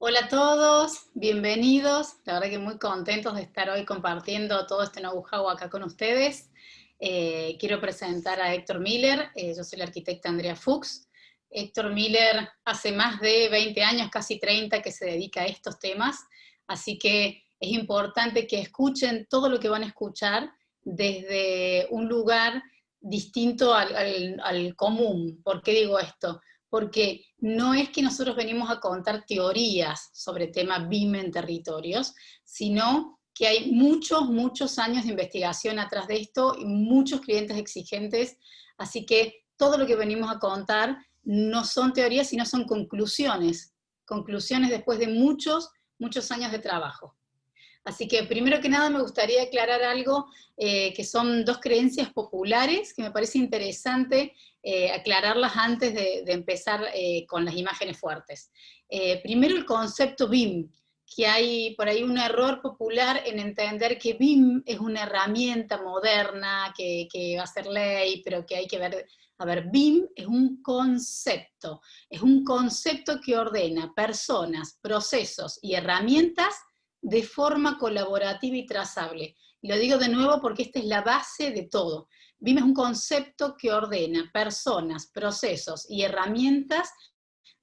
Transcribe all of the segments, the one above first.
Hola a todos, bienvenidos. La verdad que muy contentos de estar hoy compartiendo todo este know-how acá con ustedes. Quiero presentar a Héctor Miller, yo soy la arquitecta Andrea Fuchs. Héctor Miller hace más de 20 años, casi 30, que se dedica a estos temas, así que es importante que escuchen todo lo que van a escuchar desde un lugar distinto al común. ¿Por qué digo esto? Porque no es que nosotros venimos a contar teorías sobre tema BIM en territorios, sino que hay muchos años de investigación atrás de esto y muchos clientes exigentes, así que todo lo que venimos a contar no son teorías, sino son conclusiones después de muchos años de trabajo. Así que primero que nada me gustaría aclarar algo, que son dos creencias populares que me parece interesante aclararlas antes de empezar con las imágenes fuertes. Primero el concepto BIM, que hay por ahí un error popular en entender que BIM es una herramienta moderna que va a ser ley, pero que hay que ver. A ver, BIM es un concepto que ordena personas, procesos y herramientas de forma colaborativa y trazable. Y lo digo de nuevo porque esta es la base de todo. BIM es un concepto que ordena personas, procesos y herramientas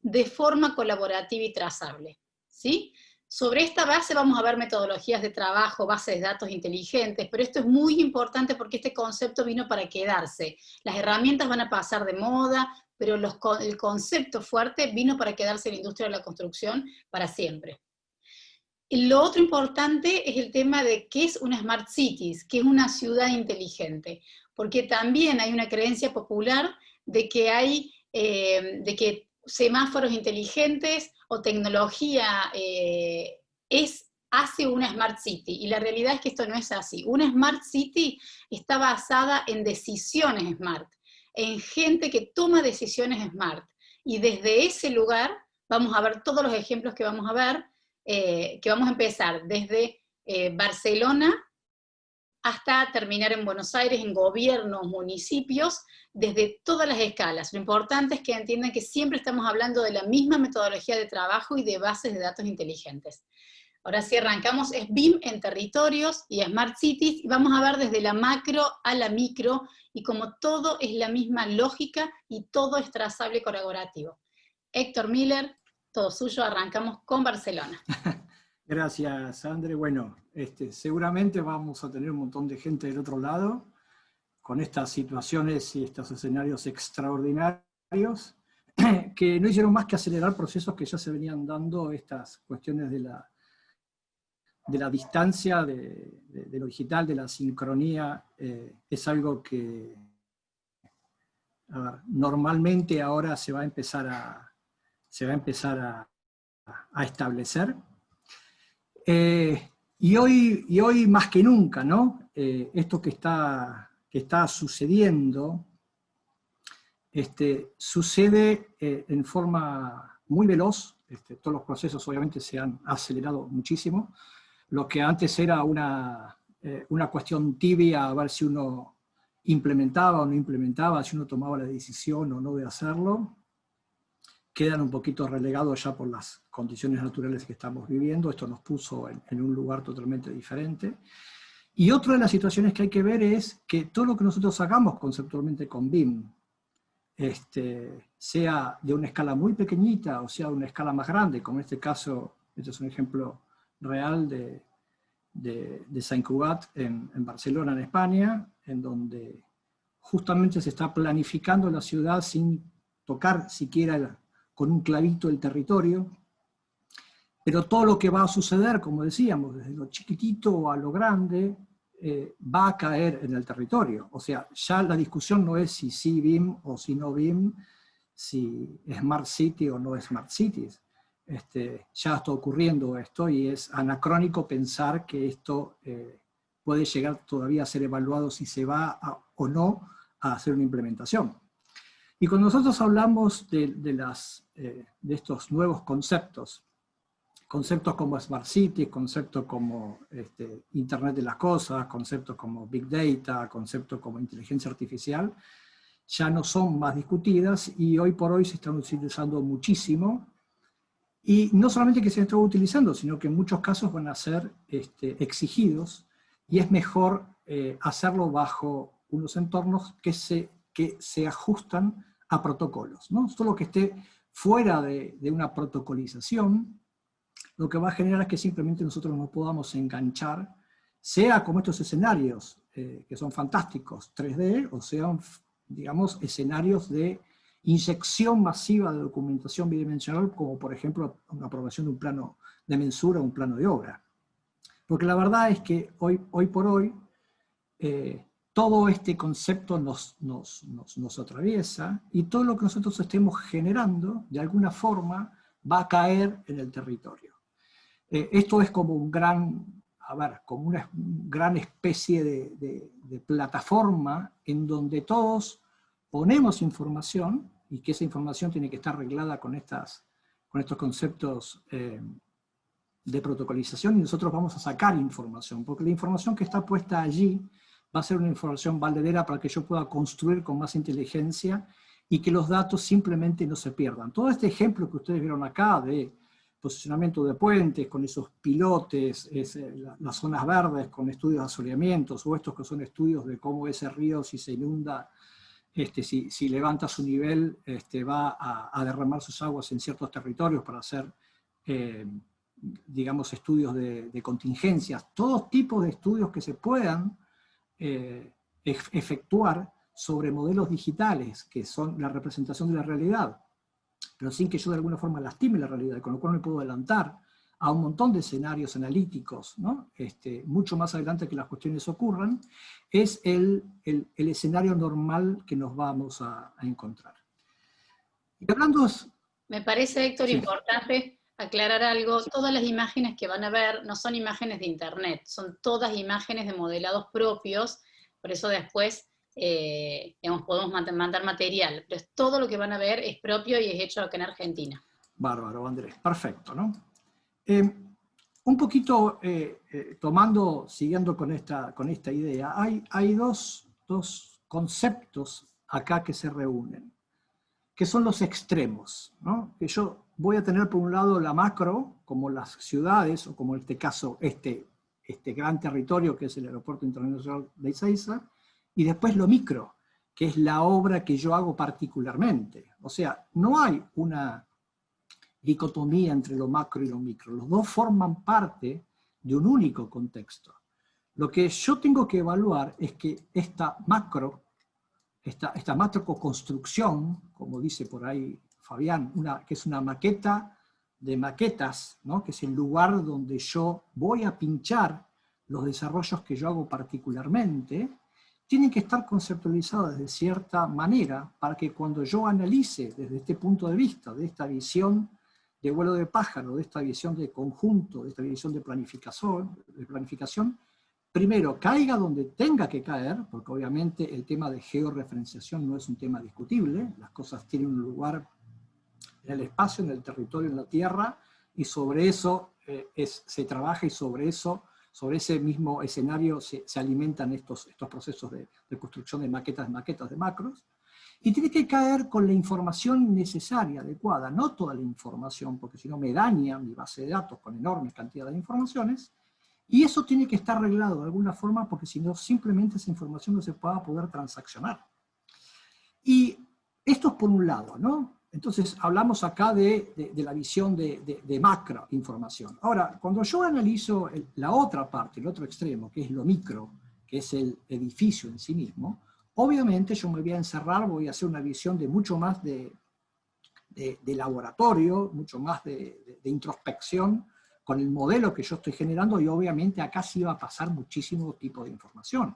de forma colaborativa y trazable. ¿Sí? Sobre esta base vamos a ver metodologías de trabajo, bases de datos inteligentes, pero esto es muy importante porque este concepto vino para quedarse. Las herramientas van a pasar de moda, pero el concepto fuerte vino para quedarse en la industria de la construcción para siempre. Lo otro importante es el tema de qué es una Smart Cities, qué es una ciudad inteligente, porque también hay una creencia popular de que de que semáforos inteligentes o tecnología hace una Smart City, y la realidad es que esto no es así. Una Smart City está basada en decisiones Smart, en gente que toma decisiones Smart, y desde ese lugar vamos a ver todos los ejemplos que vamos a ver, que vamos a empezar desde Barcelona hasta terminar en Buenos Aires, en gobiernos, municipios, desde todas las escalas. Lo importante es que entiendan que siempre estamos hablando de la misma metodología de trabajo y de bases de datos inteligentes. Ahora sí arrancamos, es BIM en territorios y Smart Cities, y vamos a ver desde la macro a la micro, y como todo es la misma lógica y todo es trazable y colaborativo. Héctor Miller, todo suyo, arrancamos con Barcelona. Gracias, Andre. Bueno, seguramente vamos a tener un montón de gente del otro lado con estas situaciones y estos escenarios extraordinarios que no hicieron más que acelerar procesos que ya se venían dando, estas cuestiones de la distancia, de lo digital, de la sincronía. Es algo que normalmente ahora se va a empezar a establecer. Y hoy más que nunca, ¿no? Esto que está sucediendo, sucede en forma muy veloz. Todos los procesos obviamente se han acelerado muchísimo. Lo que antes era una cuestión tibia, a ver si uno implementaba o no implementaba, si uno tomaba la decisión o no de hacerlo, quedan un poquito relegados ya por las condiciones naturales que estamos viviendo. Esto nos puso en un lugar totalmente diferente. Y otra de las situaciones que hay que ver es que todo lo que nosotros hagamos conceptualmente con BIM, sea de una escala muy pequeñita o sea de una escala más grande, como en este caso, este es un ejemplo real de Sant Cugat en Barcelona, en España, en donde justamente se está planificando la ciudad sin tocar siquiera con un clavito el territorio, pero todo lo que va a suceder, como decíamos, desde lo chiquitito a lo grande, va a caer en el territorio. O sea, ya la discusión no es si sí BIM o si no BIM, si Smart City o no Smart Cities. Ya está ocurriendo esto y es anacrónico pensar que esto puede llegar todavía a ser evaluado si se va o no a hacer una implementación. Y cuando nosotros hablamos de estos nuevos conceptos como Smart City, conceptos como Internet de las Cosas, conceptos como Big Data, conceptos como inteligencia artificial, ya no son más discutidas y hoy por hoy se están utilizando muchísimo Y no solamente que se estén utilizando, sino que en muchos casos van a ser exigidos, y es mejor hacerlo bajo unos entornos que se ajustan a protocolos, ¿no? Todo lo que esté fuera de una protocolización, lo que va a generar es que simplemente nosotros no podamos enganchar, sea como estos escenarios que son fantásticos, 3D, o sean, digamos, escenarios de inyección masiva de documentación bidimensional, como por ejemplo una aprobación de un plano de mensura o un plano de obra. Porque la verdad es que hoy por hoy todo este concepto nos atraviesa, y todo lo que nosotros estemos generando, de alguna forma, va a caer en el territorio. Esto es como un gran, como una gran especie de plataforma en donde todos ponemos información, y que esa información tiene que estar arreglada con estos conceptos de protocolización, y nosotros vamos a sacar información, porque la información que está puesta allí va a ser una información valedera para que yo pueda construir con más inteligencia y que los datos simplemente no se pierdan. Todo este ejemplo que ustedes vieron acá de posicionamiento de puentes, con esos pilotes, las zonas verdes con estudios de asoleamientos, o estos que son estudios de cómo ese río, si se inunda, si levanta su nivel, va a derramar sus aguas en ciertos territorios para hacer, digamos, estudios de contingencias, todo tipo de estudios que se puedan efectuar sobre modelos digitales, que son la representación de la realidad, pero sin que yo de alguna forma lastime la realidad, con lo cual me puedo adelantar a un montón de escenarios analíticos, ¿no? Mucho más adelante que las cuestiones ocurran, es el escenario normal que nos vamos a encontrar. Y hablando... Me parece, Héctor, sí, importante aclarar algo. Todas las imágenes que van a ver no son imágenes de internet, son todas imágenes de modelados propios, por eso después digamos, podemos mandar material, pero todo lo que van a ver es propio y es hecho acá en Argentina. Bárbaro, Andrés, perfecto, ¿no? Un poquito siguiendo con esta idea, hay dos conceptos acá que se reúnen, que son los extremos, ¿no? Que yo voy a tener por un lado la macro, como las ciudades, o como en este caso este gran territorio que es el Aeropuerto Internacional de Ezeiza, y después lo micro, que es la obra que yo hago particularmente. O sea, no hay una dicotomía entre lo macro y lo micro. Los dos forman parte de un único contexto. Lo que yo tengo que evaluar es que esta macro construcción, como dice por ahí Fabián, que es una maqueta de maquetas, ¿no? Que es el lugar donde yo voy a pinchar los desarrollos que yo hago particularmente, tienen que estar conceptualizadas de cierta manera para que cuando yo analice desde este punto de vista, de esta visión de vuelo de pájaro, de esta visión de conjunto, de esta visión de planificación, primero caiga donde tenga que caer, porque obviamente el tema de georreferenciación no es un tema discutible, las cosas tienen un lugar en el espacio, en el territorio, en la tierra, y sobre eso se trabaja, y sobre ese mismo escenario se alimentan estos procesos de construcción de maquetas, de macros, y tiene que caer con la información necesaria, adecuada, no toda la información, porque si no me daña mi base de datos con enormes cantidades de informaciones, y eso tiene que estar arreglado de alguna forma, porque si no, simplemente esa información no se va a poder transaccionar. Y esto es por un lado, ¿no? Entonces hablamos acá de la visión de macro información. Ahora, cuando yo analizo la otra parte, el otro extremo, que es lo micro, que es el edificio en sí mismo, obviamente yo me voy a encerrar, voy a hacer una visión de mucho más de laboratorio, mucho más de introspección con el modelo que yo estoy generando, y obviamente acá sí va a pasar muchísimo tipo de información.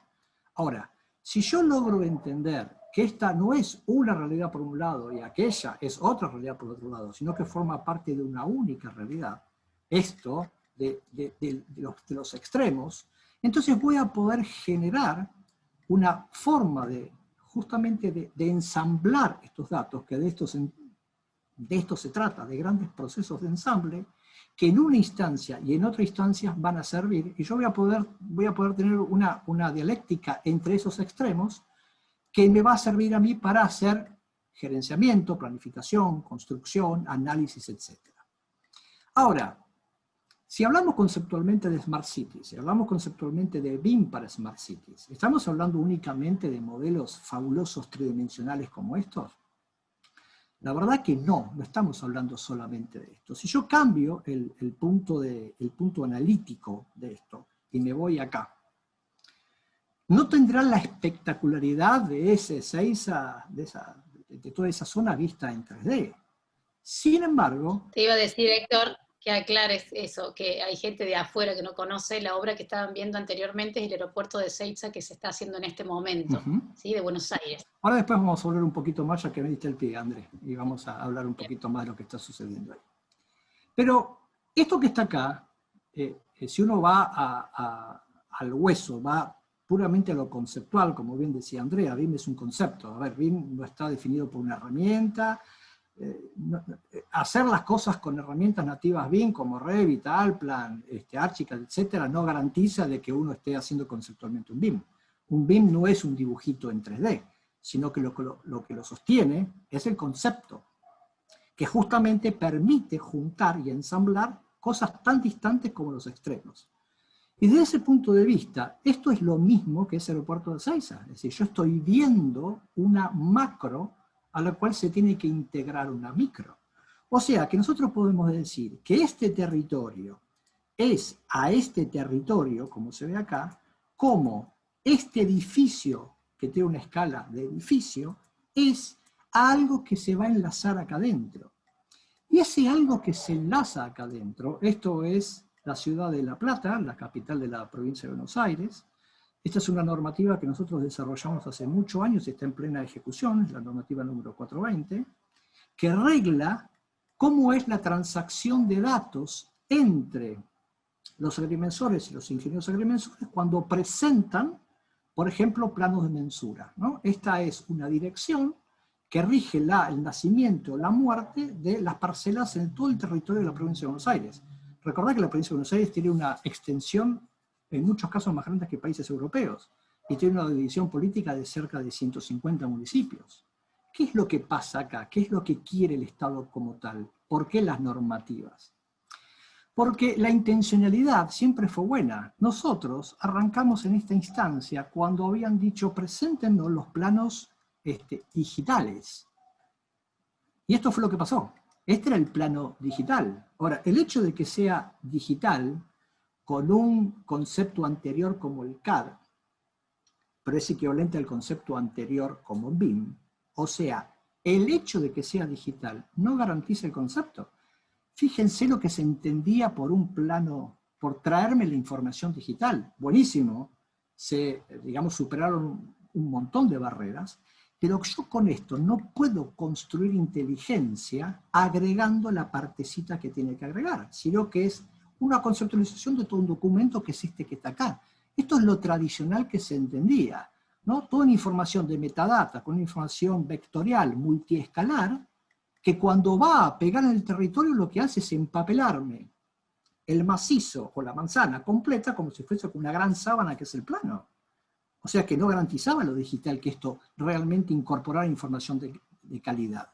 Ahora, si yo logro entender que esta no es una realidad por un lado y aquella es otra realidad por otro lado, sino que forma parte de una única realidad, esto de los extremos, entonces voy a poder generar una forma justamente de ensamblar estos datos, que de esto se trata, de grandes procesos de ensamble, que en una instancia y en otra instancia van a servir, y yo voy a poder tener una dialéctica entre esos extremos que me va a servir a mí para hacer gerenciamiento, planificación, construcción, análisis, etc. Ahora, si hablamos conceptualmente de Smart Cities, si hablamos conceptualmente de BIM para Smart Cities, ¿estamos hablando únicamente de modelos fabulosos tridimensionales como estos? La verdad que no estamos hablando solamente de esto. Si yo cambio el punto analítico de esto y me voy acá, no tendrá la espectacularidad de ese Ezeiza, de toda esa zona vista en 3D. Sin embargo... Te iba a decir, Héctor, que aclares eso, que hay gente de afuera que no conoce la obra que estaban viendo anteriormente, es el aeropuerto de Ezeiza que se está haciendo en este momento, ¿sí? De Buenos Aires. Ahora después vamos a hablar un poquito más, ya que me diste el pie, Andrés, y vamos a hablar un poquito más de lo que está sucediendo ahí. Pero esto que está acá, si uno va al hueso, va puramente a lo conceptual, como bien decía Andrea, BIM es un concepto. A ver, BIM no está definido por una herramienta. Hacer las cosas con herramientas nativas BIM, como Revit, Allplan, Archicad, etcétera, no garantiza de que uno esté haciendo conceptualmente un BIM. Un BIM no es un dibujito en 3D, sino que lo que lo sostiene es el concepto, que justamente permite juntar y ensamblar cosas tan distantes como los extremos. Y desde ese punto de vista, esto es lo mismo que ese aeropuerto de Ezeiza. Es decir, yo estoy viendo una macro a la cual se tiene que integrar una micro. O sea, que nosotros podemos decir que este territorio es a este territorio, como se ve acá, como este edificio, que tiene una escala de edificio, es algo que se va a enlazar acá adentro. Y ese algo que se enlaza acá adentro, esto es la ciudad de La Plata, la capital de la provincia de Buenos Aires. Esta es una normativa que nosotros desarrollamos hace muchos años y está en plena ejecución, es la normativa número 420, que regla cómo es la transacción de datos entre los agrimensores y los ingenieros agrimensores cuando presentan, por ejemplo, planos de mensura, ¿no? Esta es una dirección que rige el nacimiento o la muerte de las parcelas en todo el territorio de la provincia de Buenos Aires. Recordad que la provincia de Buenos Aires tiene una extensión, en muchos casos más grande que países europeos, y tiene una división política de cerca de 150 municipios. ¿Qué es lo que pasa acá? ¿Qué es lo que quiere el Estado como tal? ¿Por qué las normativas? Porque la intencionalidad siempre fue buena. Nosotros arrancamos en esta instancia cuando habían dicho, preséntenos los planos digitales. Y esto fue lo que pasó. Este era el plano digital. Ahora, el hecho de que sea digital, con un concepto anterior como el CAD, pero es equivalente al concepto anterior como BIM, o sea, el hecho de que sea digital no garantiza el concepto. Fíjense lo que se entendía por un plano, por traerme la información digital. Buenísimo, digamos, superaron un montón de barreras, pero yo con esto no puedo construir inteligencia agregando la partecita que tiene que agregar, sino que es una conceptualización de todo un documento que es este que está acá. Esto es lo tradicional que se entendía, ¿no? Toda una información de metadata, con una información vectorial, multiescalar, que cuando va a pegar en el territorio lo que hace es empapelarme el macizo o la manzana completa como si fuese una gran sábana que es el plano. O sea que no garantizaba lo digital que esto realmente incorporara información de calidad.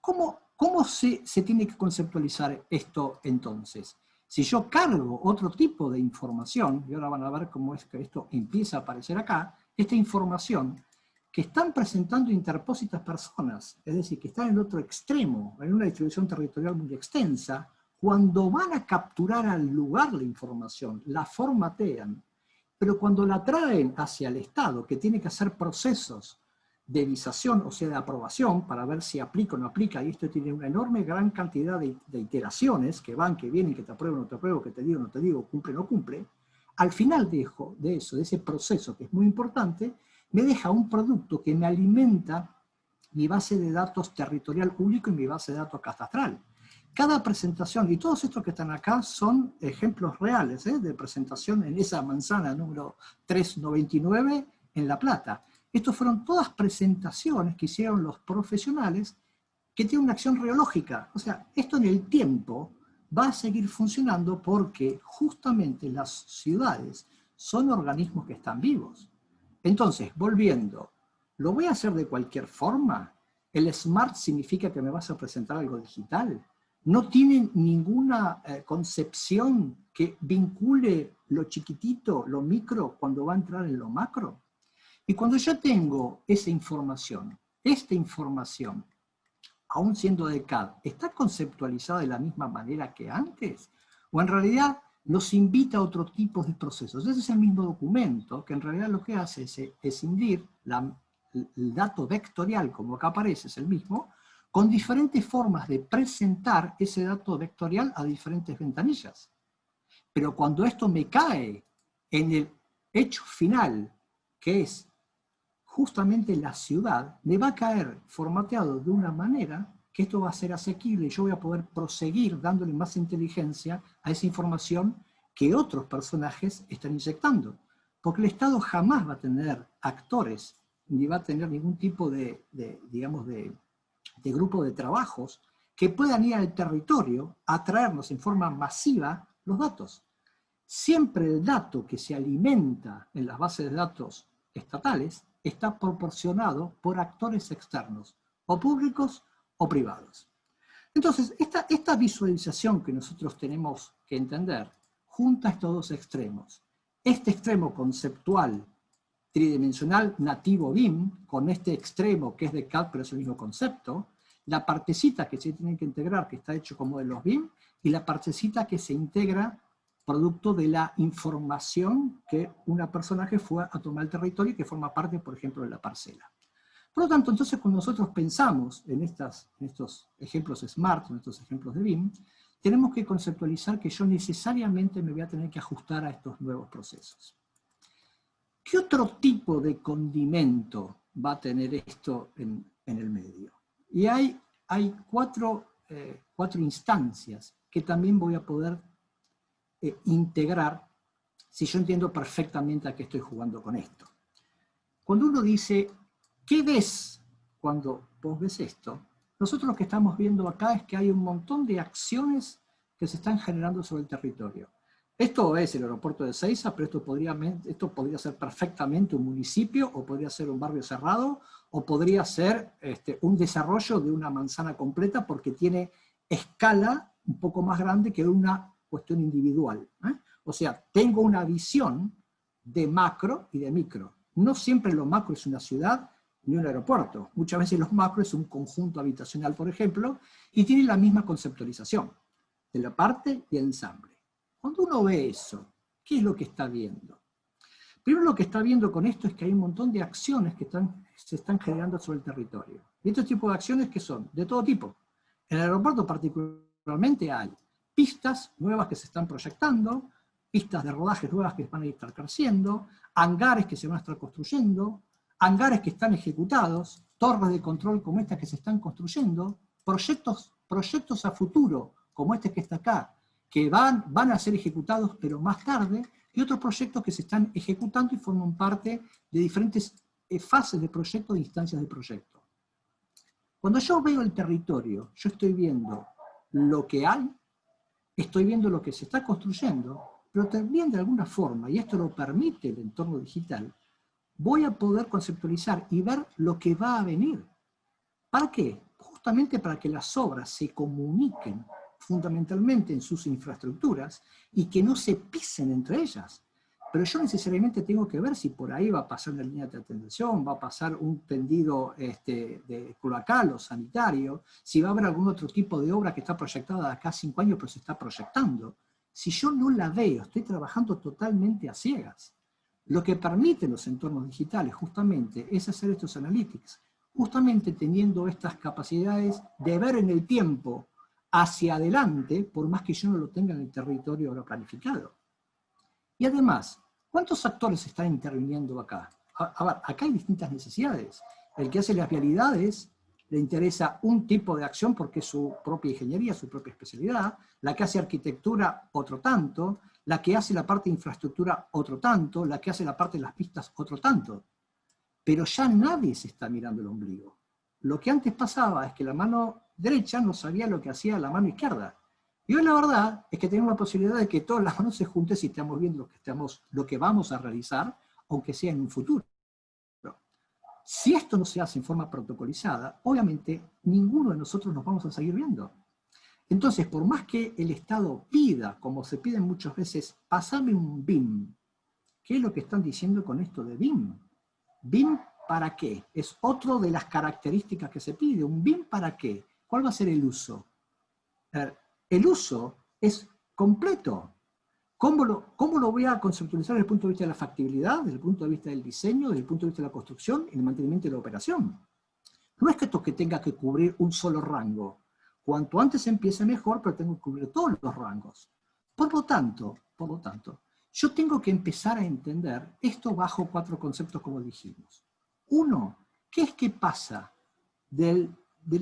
¿Cómo se tiene que conceptualizar esto entonces? Si yo cargo otro tipo de información, y ahora van a ver cómo es que esto empieza a aparecer acá, esta información que están presentando interpósitas personas, es decir, que están en el otro extremo, en una distribución territorial muy extensa, cuando van a capturar al lugar la información, la formatean, pero cuando la traen hacia el Estado, que tiene que hacer procesos de visación, o sea, de aprobación, para ver si aplica o no aplica, y esto tiene una enorme, gran cantidad de iteraciones, que van, que vienen, que te apruebo o no te apruebo, que te digo o no te digo, cumple o no cumple, al final de eso, de ese proceso que es muy importante, me deja un producto que me alimenta mi base de datos territorial único y mi base de datos catastral. Cada presentación, y todos estos que están acá son ejemplos reales de presentación en esa manzana número 399 en La Plata. Estos fueron todas presentaciones que hicieron los profesionales que tienen una acción reológica. O sea, esto en el tiempo va a seguir funcionando porque justamente las ciudades son organismos que están vivos. Entonces, volviendo, ¿lo voy a hacer de cualquier forma? ¿El smart significa que me vas a presentar algo digital? no tiene ninguna concepción que vincule lo chiquitito, lo micro, cuando va a entrar en lo macro. Y cuando yo tengo esa información, esta información, aún siendo de CAD, ¿está conceptualizada de la misma manera que antes? ¿O en realidad nos invita a otro tipo de procesos? Ese es el mismo documento, que en realidad lo que hace es escindir el dato vectorial, como acá aparece, es el mismo, con diferentes formas de presentar ese dato vectorial a diferentes ventanillas. Pero cuando esto me cae en el hecho final, que es justamente la ciudad, me va a caer formateado de una manera que esto va a ser asequible y yo voy a poder proseguir dándole más inteligencia a esa información que otros personajes están inyectando. Porque el Estado jamás va a tener actores, ni va a tener ningún tipo digamos, de grupo de trabajos que puedan ir al territorio a traernos en forma masiva los datos. Siempre el dato que se alimenta en las bases de datos estatales está proporcionado por actores externos, o públicos o privados. Entonces, esta visualización que nosotros tenemos que entender junta estos dos extremos. Este extremo conceptual, tridimensional, nativo BIM, con este extremo que es de CAD, pero es el mismo concepto, la partecita que se tiene que integrar, que está hecho como de los BIM, y la partecita que se integra producto de la información que una personaje fue a tomar el territorio y que forma parte, por ejemplo, de la parcela. Por lo tanto, entonces, cuando nosotros pensamos en estos ejemplos SMART, en estos ejemplos de BIM, tenemos que conceptualizar que yo necesariamente me voy a tener que ajustar a estos nuevos procesos. ¿Qué otro tipo de condimento va a tener esto en el medio? Y hay cuatro instancias que también voy a poder integrar si yo entiendo perfectamente a qué estoy jugando con esto. Cuando uno dice, ¿qué ves cuando vos ves esto? Nosotros lo que estamos viendo acá es que hay un montón de acciones que se están generando sobre el territorio. Esto es el aeropuerto de Ezeiza, pero esto podría ser perfectamente un municipio, o podría ser un barrio cerrado, o podría ser un desarrollo de una manzana completa, porque tiene escala un poco más grande que una cuestión individual. O sea, tengo una visión de macro y de micro. No siempre lo macro es una ciudad ni un aeropuerto. Muchas veces lo macro es un conjunto habitacional, por ejemplo, y tiene la misma conceptualización de la parte y el ensamble. Cuando uno ve eso, ¿qué es lo que está viendo? Primero, lo que está viendo con esto es que hay un montón de acciones que se están generando sobre el territorio. Y estos tipos de acciones, ¿qué son? De todo tipo. En el aeropuerto particularmente hay pistas nuevas que se están proyectando, pistas de rodajes nuevas que van a estar creciendo, hangares que se van a estar construyendo, hangares que están ejecutados, torres de control como estas que se están construyendo, proyectos a futuro como este que está acá, que van a ser ejecutados pero más tarde, y otros proyectos que se están ejecutando y forman parte de diferentes fases de proyecto e instancias de proyecto. Cuando yo veo el territorio, yo estoy viendo lo que hay, estoy viendo lo que se está construyendo, pero también de alguna forma, y esto lo permite el entorno digital, voy a poder conceptualizar y ver lo que va a venir. ¿Para qué? Justamente para que las obras se comuniquen fundamentalmente en sus infraestructuras y que no se pisen entre ellas. Pero yo necesariamente tengo que ver si por ahí va a pasar una línea de atención, va a pasar un tendido de cloacal o sanitario, si va a haber algún otro tipo de obra que está proyectada de acá a 5 años, pero se está proyectando. Si yo no la veo, estoy trabajando totalmente a ciegas. Lo que permiten los entornos digitales justamente es hacer estos analytics, justamente teniendo estas capacidades de ver en el tiempo hacia adelante, por más que yo no lo tenga en el territorio ahora planificado. Y además, ¿cuántos actores están interviniendo acá? A ver, acá hay distintas necesidades. El que hace las vialidades le interesa un tipo de acción porque es su propia ingeniería, su propia especialidad. La que hace arquitectura, otro tanto. La que hace la parte de infraestructura, otro tanto. La que hace la parte de las pistas, otro tanto. Pero ya nadie se está mirando el ombligo. Lo que antes pasaba es que la mano derecha no sabía lo que hacía la mano izquierda. Y hoy la verdad es que tenemos la posibilidad de que todas las manos se junten si estamos viendo lo que vamos a realizar, aunque sea en un futuro. Si esto no se hace en forma protocolizada, obviamente ninguno de nosotros nos vamos a seguir viendo. Entonces, por más que el Estado pida, como se piden muchas veces, pasame un BIM, ¿qué es lo que están diciendo con esto de BIM? ¿BIM para qué? Es otro de las características que se pide. ¿Un BIM para qué? ¿Cuál va a ser el uso? El uso es completo. ¿Cómo lo voy a conceptualizar desde el punto de vista de la factibilidad, desde el punto de vista del diseño, desde el punto de vista de la construcción y el mantenimiento de la operación? No es que esto que tenga que cubrir un solo rango. Cuanto antes empiece mejor, pero tengo que cubrir todos los rangos. Por lo tanto, yo tengo que empezar a entender esto bajo 4 conceptos como dijimos. Uno, ¿qué es que pasa del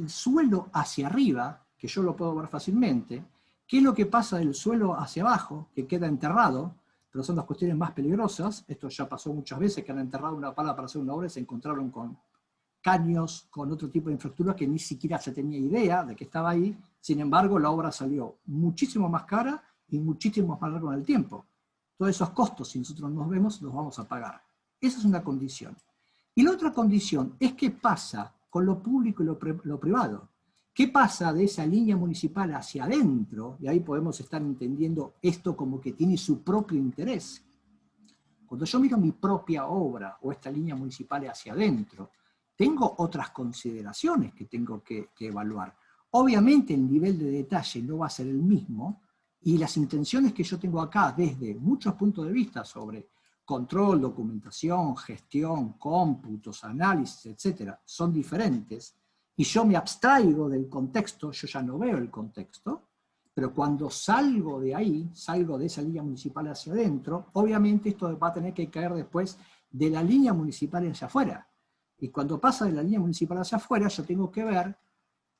suelo hacia arriba, que yo lo puedo ver fácilmente? ¿Qué es lo que pasa del suelo hacia abajo, que queda enterrado? Pero son las cuestiones más peligrosas. Esto ya pasó muchas veces, que han enterrado una pala para hacer una obra y se encontraron con caños, con otro tipo de infraestructura que ni siquiera se tenía idea de que estaba ahí. Sin embargo, la obra salió muchísimo más cara y muchísimo más largo en el tiempo. Todos esos costos, si nosotros nos vemos, los vamos a pagar. Esa es una condición. Y la otra condición es qué pasa con lo público y lo privado. ¿Qué pasa de esa línea municipal hacia adentro? Y ahí podemos estar entendiendo esto como que tiene su propio interés. Cuando yo miro mi propia obra o esta línea municipal hacia adentro, tengo otras consideraciones que tengo que evaluar. Obviamente el nivel de detalle no va a ser el mismo, y las intenciones que yo tengo acá desde muchos puntos de vista sobre control, documentación, gestión, cómputos, análisis, etcétera, son diferentes, y yo me abstraigo del contexto, yo ya no veo el contexto, pero cuando salgo de ahí, salgo de esa línea municipal hacia adentro, obviamente esto va a tener que caer después de la línea municipal hacia afuera. Y cuando pasa de la línea municipal hacia afuera, yo tengo que ver,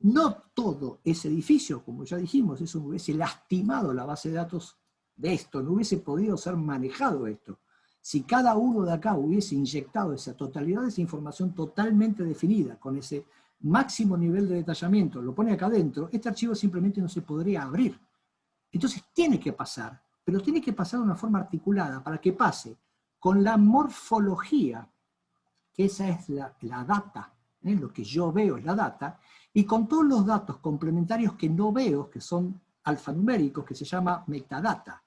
no todo ese edificio, como ya dijimos, eso hubiese lastimado la base de datos de esto, no hubiese podido ser manejado esto. Si cada uno de acá hubiese inyectado esa totalidad de esa información totalmente definida, con ese máximo nivel de detallamiento, lo pone acá adentro, este archivo simplemente no se podría abrir. Entonces tiene que pasar, pero tiene que pasar de una forma articulada para que pase con la morfología, que esa es la data, lo que yo veo es la data, y con todos los datos complementarios que no veo, que son alfanuméricos, que se llama metadata.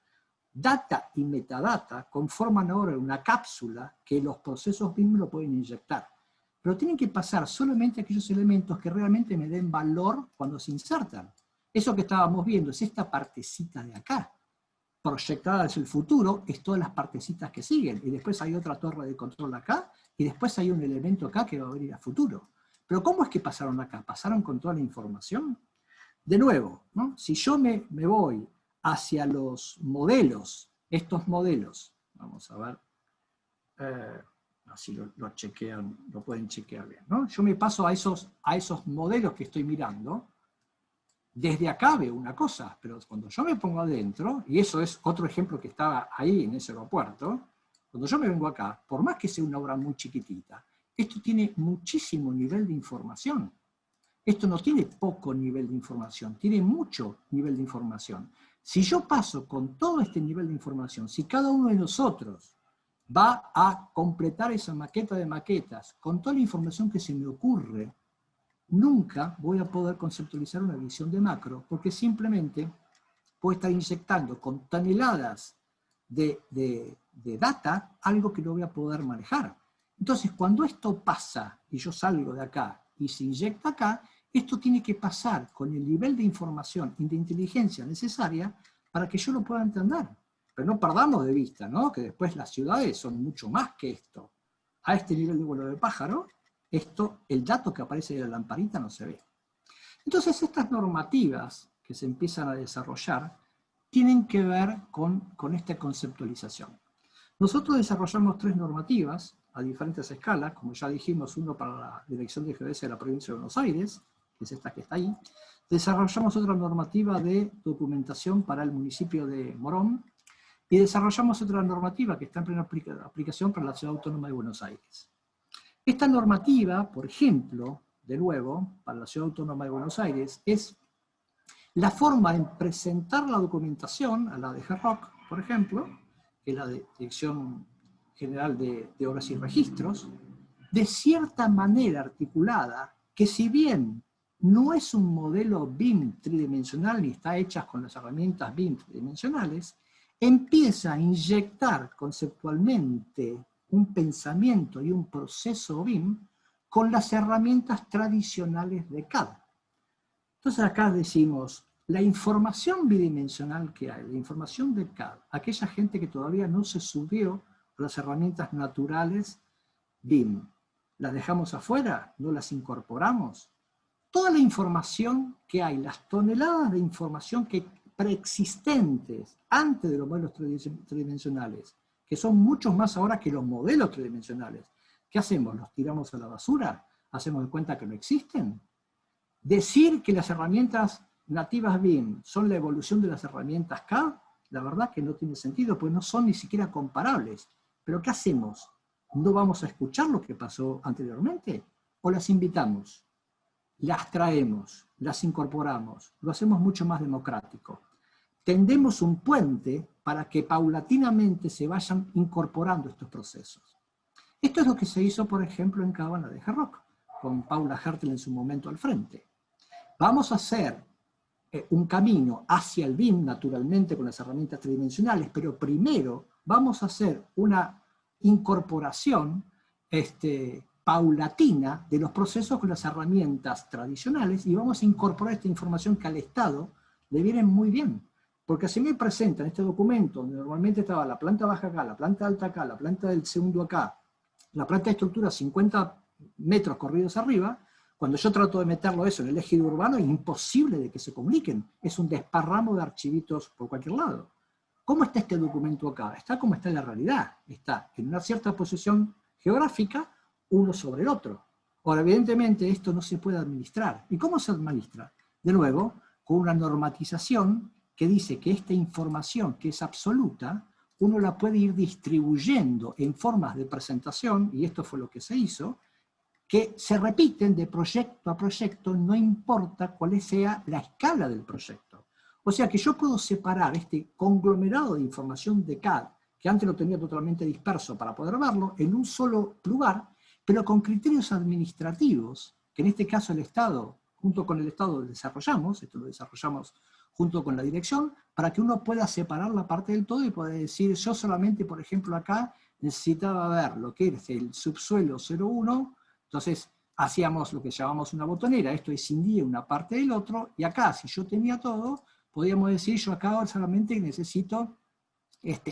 Data y metadata conforman ahora una cápsula que los procesos BIM lo pueden inyectar. Pero tienen que pasar solamente aquellos elementos que realmente me den valor cuando se insertan. Eso que estábamos viendo es esta partecita de acá. Proyectada hacia el futuro es todas las partecitas que siguen. Y después hay otra torre de control acá, y después hay un elemento acá que va a venir a futuro. Pero ¿cómo es que pasaron acá? ¿Pasaron con toda la información? De nuevo, ¿no? Si yo me voy hacia los modelos, estos modelos, vamos a ver, así lo chequean, lo pueden chequear bien, ¿no? Yo me paso a esos modelos que estoy mirando. Desde acá veo una cosa, pero cuando yo me pongo adentro, y eso es otro ejemplo que estaba ahí en ese aeropuerto, cuando yo me vengo acá, por más que sea una obra muy chiquitita, esto tiene muchísimo nivel de información. Esto no tiene poco nivel de información, tiene mucho nivel de información. Si yo paso con todo este nivel de información, si cada uno de nosotros va a completar esa maqueta de maquetas con toda la información que se me ocurre, nunca voy a poder conceptualizar una visión de macro, porque simplemente puedo estar inyectando con toneladas de data algo que no voy a poder manejar. Entonces, cuando esto pasa y yo salgo de acá y se inyecta acá, esto tiene que pasar con el nivel de información y de inteligencia necesaria para que yo lo pueda entender. Pero no perdamos de vista, ¿no? Que después las ciudades son mucho más que esto. A este nivel de vuelo de pájaro, el dato que aparece de la lamparita no se ve. Entonces estas normativas que se empiezan a desarrollar tienen que ver con esta conceptualización. Nosotros desarrollamos 3 normativas a diferentes escalas, como ya dijimos, uno para la Dirección de Geodesia de la Provincia de Buenos Aires, que es esta que está ahí. Desarrollamos otra normativa de documentación para el municipio de Morón, y desarrollamos otra normativa que está en plena aplicación para la Ciudad Autónoma de Buenos Aires. Esta normativa, por ejemplo, de nuevo, para la Ciudad Autónoma de Buenos Aires, es la forma en presentar la documentación, a la de GERROC, por ejemplo, que es la Dirección General de Obras y Registros, de cierta manera articulada, que si bien no es un modelo BIM tridimensional ni está hecha con las herramientas BIM tridimensionales, empieza a inyectar conceptualmente un pensamiento y un proceso BIM con las herramientas tradicionales de CAD. Entonces acá decimos, la información bidimensional que hay, la información de CAD, aquella gente que todavía no se subió a las herramientas naturales BIM, ¿las dejamos afuera? ¿No las incorporamos? Toda la información que hay, las toneladas de información que preexistentes antes de los modelos tridimensionales, que son muchos más ahora que los modelos tridimensionales, ¿qué hacemos? ¿Los tiramos a la basura? ¿Hacemos de cuenta que no existen? Decir que las herramientas nativas BIM son la evolución de las herramientas CAD, la verdad que no tiene sentido, pues no son ni siquiera comparables. ¿Pero qué hacemos? ¿No vamos a escuchar lo que pasó anteriormente? ¿O las invitamos? Las traemos, las incorporamos, lo hacemos mucho más democrático. Tendemos un puente para que paulatinamente se vayan incorporando estos procesos. Esto es lo que se hizo, por ejemplo, en Cabana de Jarrock, con Paula Hertel en su momento al frente. Vamos a hacer un camino hacia el BIM, naturalmente, con las herramientas tridimensionales, pero primero vamos a hacer una incorporación paulatina de los procesos con las herramientas tradicionales y vamos a incorporar esta información que al Estado le viene muy bien. Porque así me presentan este documento, donde normalmente estaba la planta baja acá, la planta alta acá, la planta del segundo acá, la planta de estructura 50 metros corridos arriba, cuando yo trato de meterlo eso en el ejido urbano es imposible de que se comuniquen. Es un desparramo de archivitos por cualquier lado. ¿Cómo está este documento acá? Está como está en la realidad. Está en una cierta posición geográfica, uno sobre el otro. Ahora, evidentemente, esto no se puede administrar. ¿Y cómo se administra? De nuevo, con una normatización que dice que esta información, que es absoluta, uno la puede ir distribuyendo en formas de presentación, y esto fue lo que se hizo, que se repiten de proyecto a proyecto, no importa cuál sea la escala del proyecto. O sea que yo puedo separar este conglomerado de información de CAD, que antes lo tenía totalmente disperso para poder verlo, en un solo lugar, pero con criterios administrativos, que en este caso el Estado, junto con el Estado desarrollamos, esto lo desarrollamos junto con la dirección, para que uno pueda separar la parte del todo y pueda decir, yo solamente, por ejemplo, acá necesitaba ver lo que es el subsuelo 01, entonces hacíamos lo que llamamos una botonera, esto escindía una parte del otro, y acá, si yo tenía todo, podíamos decir, yo acá solamente necesito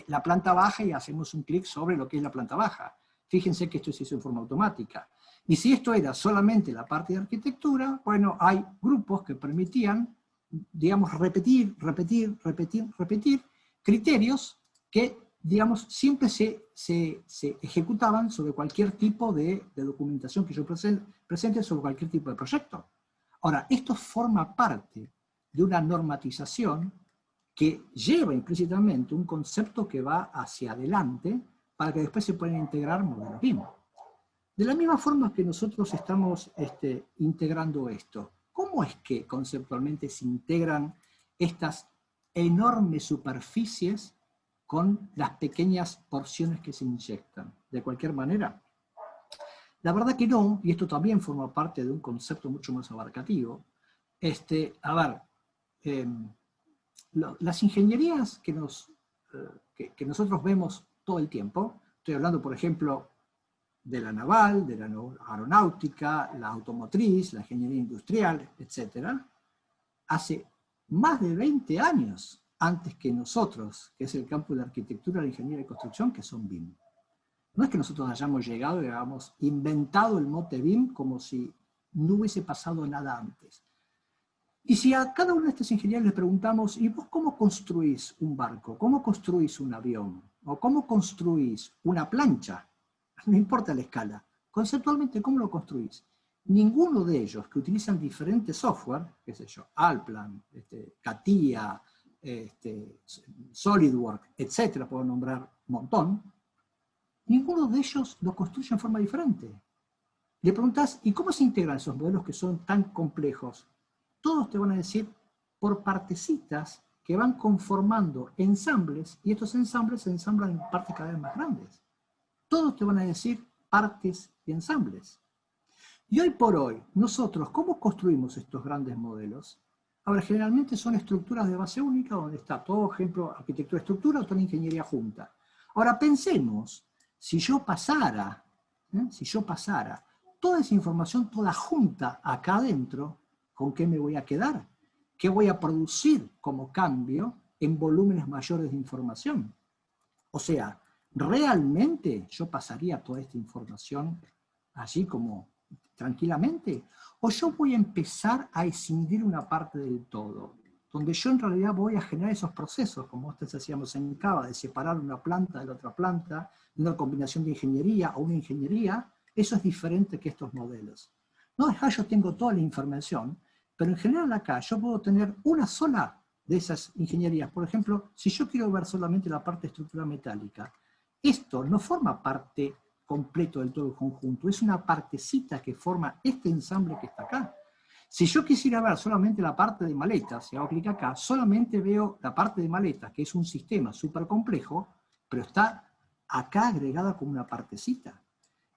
la planta baja y hacemos un clic sobre lo que es la planta baja. Fíjense que esto se hizo en forma automática. Y si esto era solamente la parte de arquitectura, bueno, hay grupos que permitían, digamos, repetir criterios que, digamos, siempre se ejecutaban sobre cualquier tipo de documentación que yo presente sobre cualquier tipo de proyecto. Ahora, esto forma parte de una normatización que lleva implícitamente un concepto que va hacia adelante para que después se puedan integrar modelos BIM. De la misma forma que nosotros estamos integrando esto, ¿cómo es que conceptualmente se integran estas enormes superficies con las pequeñas porciones que se inyectan? ¿De cualquier manera? La verdad que no, y esto también forma parte de un concepto mucho más abarcativo. Las ingenierías que nosotros vemos todo el tiempo, estoy hablando, por ejemplo, de la naval, de la aeronáutica, la automotriz, la ingeniería industrial, etc., hace más de 20 años antes que nosotros, que es el campo de la arquitectura, la ingeniería y construcción, que son BIM. No es que nosotros hayamos llegado y hayamos inventado el mote BIM como si no hubiese pasado nada antes. Y si a cada uno de estos ingenieros les preguntamos, ¿y vos cómo construís un barco? ¿Cómo construís un avión? ¿O cómo construís una plancha? No importa la escala. Conceptualmente, ¿cómo lo construís? Ninguno de ellos que utilizan diferentes software, qué sé yo, Allplan, CATIA, SolidWorks, etcétera, puedo nombrar un montón, ninguno de ellos lo construye en forma diferente. Le preguntás, ¿y cómo se integran esos modelos que son tan complejos? Todos te van a decir por partecitas que van conformando ensambles, y estos ensambles se ensamblan en partes cada vez más grandes. Todos te van a decir partes y ensambles. Y hoy por hoy, nosotros, ¿cómo construimos estos grandes modelos? Ahora, generalmente son estructuras de base única, donde está todo, ejemplo, arquitectura, estructura, o toda la ingeniería junta. Ahora, pensemos, si yo pasara toda esa información, toda junta acá adentro, ¿con qué me voy a quedar? ¿Qué voy a producir como cambio en volúmenes mayores de información? O sea, ¿realmente yo pasaría toda esta información así como tranquilamente? ¿O yo voy a empezar a escindir una parte del todo? Donde yo en realidad voy a generar esos procesos, como ustedes hacíamos en Cava, de separar una planta de la otra planta, de una combinación de ingeniería o una ingeniería. Eso es diferente que estos modelos. No, acá yo tengo toda la información, pero en general acá yo puedo tener una sola de esas ingenierías. Por ejemplo, si yo quiero ver solamente la parte de estructura metálica, esto no forma parte completo del todo el conjunto, es una partecita que forma este ensamble que está acá. Si yo quisiera ver solamente la parte de maletas, si hago clic acá, solamente veo la parte de maletas, que es un sistema súper complejo, pero está acá agregada como una partecita.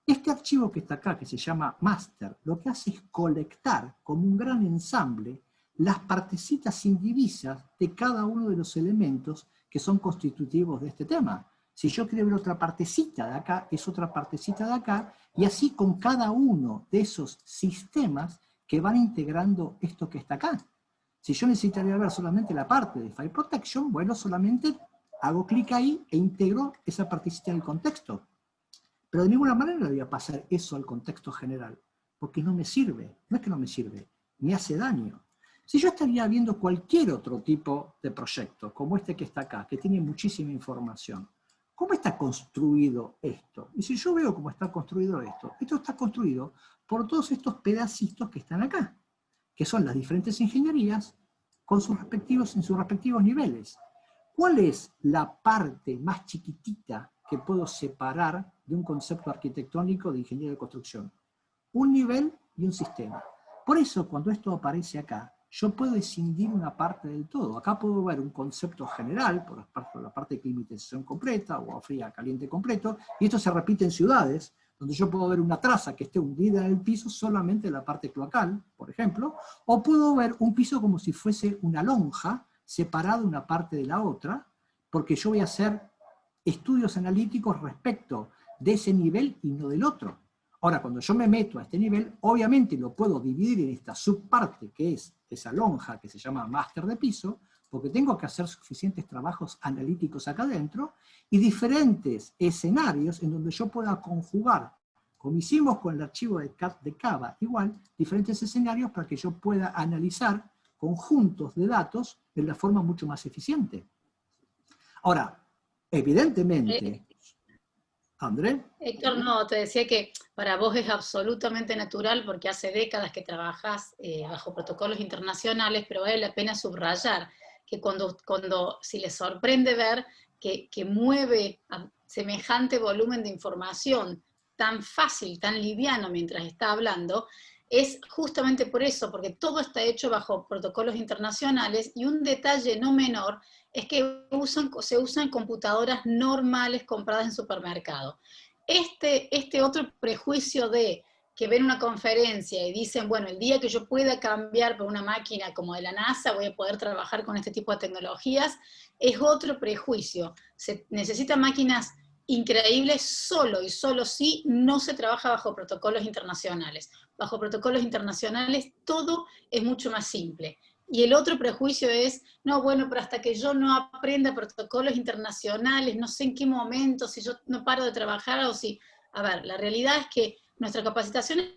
Este archivo que está acá, que se llama master, lo que hace es colectar como un gran ensamble las partecitas indivisas de cada uno de los elementos que son constitutivos de este tema. Si yo quiero ver otra partecita de acá, es otra partecita de acá, y así con cada uno de esos sistemas que van integrando esto que está acá. Si yo necesitaría ver solamente la parte de File Protection, bueno, solamente hago clic ahí e integro esa partecita en el contexto. Pero de ninguna manera le voy a pasar eso al contexto general, porque no me sirve, no es que no me sirve, me hace daño. Si yo estaría viendo cualquier otro tipo de proyecto, como este que está acá, que tiene muchísima información, ¿cómo está construido esto? Y si yo veo cómo está construido esto está construido por todos estos pedacitos que están acá, que son las diferentes ingenierías en sus respectivos niveles. ¿Cuál es la parte más chiquitita que puedo separar de un concepto arquitectónico de ingeniería de construcción? Un nivel y un sistema. Por eso, cuando esto aparece acá, yo puedo escindir una parte del todo. Acá puedo ver un concepto general, por la parte de climatización completa, o fría, caliente completo, y esto se repite en ciudades, donde yo puedo ver una traza que esté hundida en el piso solamente en la parte cloacal, por ejemplo, o puedo ver un piso como si fuese una lonja, separada una parte de la otra, porque yo voy a hacer estudios analíticos respecto de ese nivel y no del otro. Ahora, cuando yo me meto a este nivel, obviamente lo puedo dividir en esta subparte, que es esa lonja que se llama máster de piso, porque tengo que hacer suficientes trabajos analíticos acá adentro, y diferentes escenarios en donde yo pueda conjugar, como hicimos con el archivo de Cava, igual, diferentes escenarios para que yo pueda analizar conjuntos de datos de la forma mucho más eficiente. Ahora, evidentemente, André. Héctor, no, te decía que para vos es absolutamente natural porque hace décadas que trabajás bajo protocolos internacionales, pero vale la pena subrayar que si les sorprende ver que mueve a semejante volumen de información tan fácil, tan liviano mientras está hablando, es justamente por eso, porque todo está hecho bajo protocolos internacionales, y un detalle no menor es que se usan computadoras normales compradas en supermercado. Este otro prejuicio de que ven una conferencia y dicen, bueno, el día que yo pueda cambiar por una máquina como de la NASA, voy a poder trabajar con este tipo de tecnologías, es otro prejuicio. Se necesitan máquinas increíbles solo y solo si no se trabaja bajo protocolos internacionales. Bajo protocolos internacionales todo es mucho más simple. Y el otro prejuicio es, no, bueno, pero hasta que yo no aprenda protocolos internacionales, no sé en qué momento, si yo no paro de trabajar o si... A ver, la realidad es que nuestras capacitaciones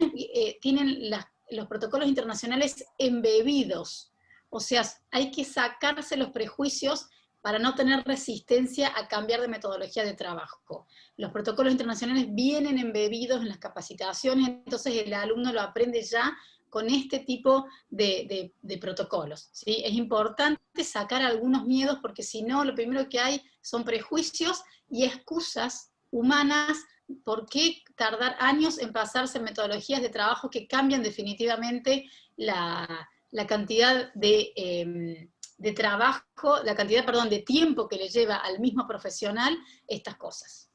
tienen los protocolos internacionales embebidos. O sea, hay que sacarse los prejuicios para no tener resistencia a cambiar de metodología de trabajo. Los protocolos internacionales vienen embebidos en las capacitaciones, entonces el alumno lo aprende ya con este tipo de protocolos, ¿sí? Es importante sacar algunos miedos porque si no, lo primero que hay son prejuicios y excusas humanas. ¿Por qué tardar años en pasarse metodologías de trabajo que cambian definitivamente la cantidad de trabajo, la cantidad, perdón, de tiempo que le lleva al mismo profesional estas cosas?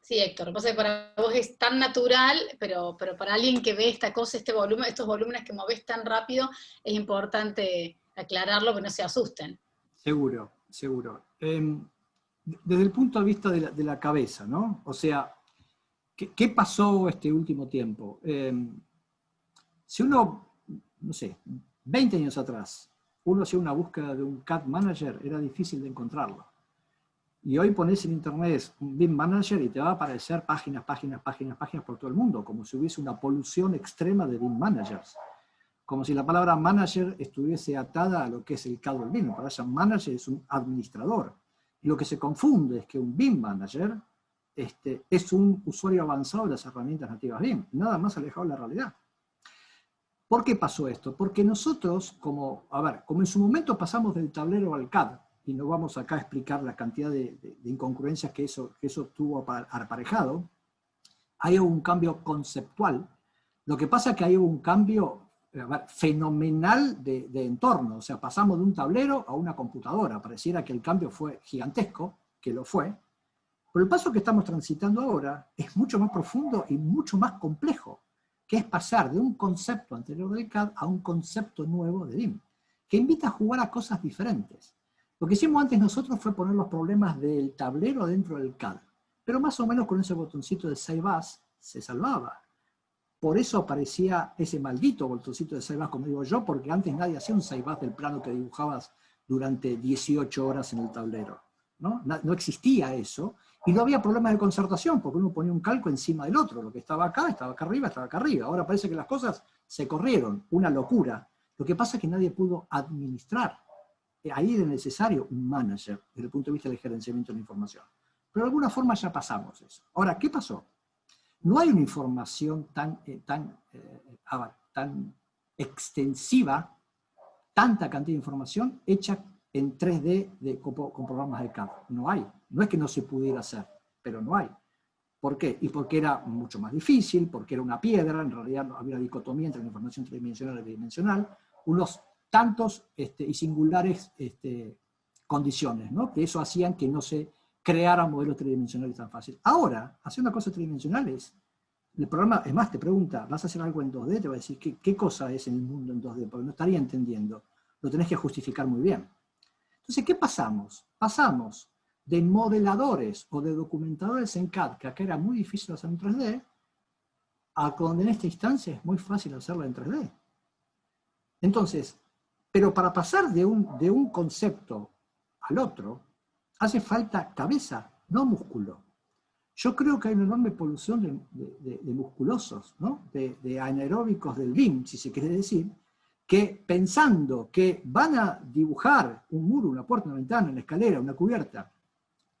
Sí, Héctor, lo que pasa es que para vos es tan natural, pero para alguien que ve esta cosa, este volumen, estos volúmenes que movés tan rápido, es importante aclararlo, que no se asusten. Seguro, seguro. Desde el punto de vista de la cabeza, ¿no? O sea, ¿qué pasó este último tiempo? Si uno, no sé, 20 años atrás, uno hacía una búsqueda de un CAD Manager, era difícil de encontrarlo. Y hoy pones en internet un BIM Manager y te va a aparecer páginas, páginas, páginas, páginas por todo el mundo, como si hubiese una polución extrema de BIM Managers. Como si la palabra manager estuviese atada a lo que es el CAD o el BIM. La palabra manager es un administrador. Y lo que se confunde es que un BIM Manager es un usuario avanzado de las herramientas nativas BIM, nada más alejado de la realidad. ¿Por qué pasó esto? Porque nosotros, como en su momento pasamos del tablero al CAD, y no vamos acá a explicar la cantidad de incongruencias que eso tuvo aparejado, hay un cambio conceptual. Lo que pasa es que hay un cambio fenomenal de entorno, o sea, pasamos de un tablero a una computadora, pareciera que el cambio fue gigantesco, que lo fue, pero el paso que estamos transitando ahora es mucho más profundo y mucho más complejo, que es pasar de un concepto anterior del CAD a un concepto nuevo de BIM, que invita a jugar a cosas diferentes. Lo que hicimos antes nosotros fue poner los problemas del tablero dentro del CAD, pero más o menos con ese botoncito de Save As se salvaba. Por eso aparecía ese maldito botoncito de Save As, como digo yo, porque antes nadie hacía un Save As del plano que dibujabas durante 18 horas en el tablero. No existía eso, y no había problemas de concertación, porque uno ponía un calco encima del otro, lo que estaba acá arriba, estaba acá arriba. Ahora parece que las cosas se corrieron, una locura. Lo que pasa es que nadie pudo administrar. Ahí era necesario un manager, desde el punto de vista del gerenciamiento de la información. Pero de alguna forma ya pasamos eso. Ahora, ¿qué pasó? No hay una información tan extensiva, tanta cantidad de información hecha en 3D con programas de CAD. No hay. No es que no se pudiera hacer, pero no hay. ¿Por qué? Y porque era mucho más difícil, porque era una piedra, en realidad había una dicotomía entre la información tridimensional y bidimensional, unos tantos y singulares condiciones, ¿no? Que eso hacían que no se crearan modelos tridimensionales tan fácil. Ahora, hacer una cosa tridimensional el programa, es más, te pregunta, ¿vas a hacer algo en 2D? Te va a decir, ¿qué cosa es en el mundo en 2D? Porque no estaría entendiendo. Lo tenés que justificar muy bien. Entonces, ¿qué pasamos? Pasamos de modeladores o de documentadores en CAD, que acá era muy difícil hacer en 3D, a donde en esta instancia es muy fácil hacerlo en 3D. Entonces, pero para pasar de un concepto al otro, hace falta cabeza, no músculo. Yo creo que hay una enorme polución de musculosos, ¿no? de anaeróbicos del BIM, si se quiere decir, que pensando que van a dibujar un muro, una puerta, una ventana, una escalera, una cubierta,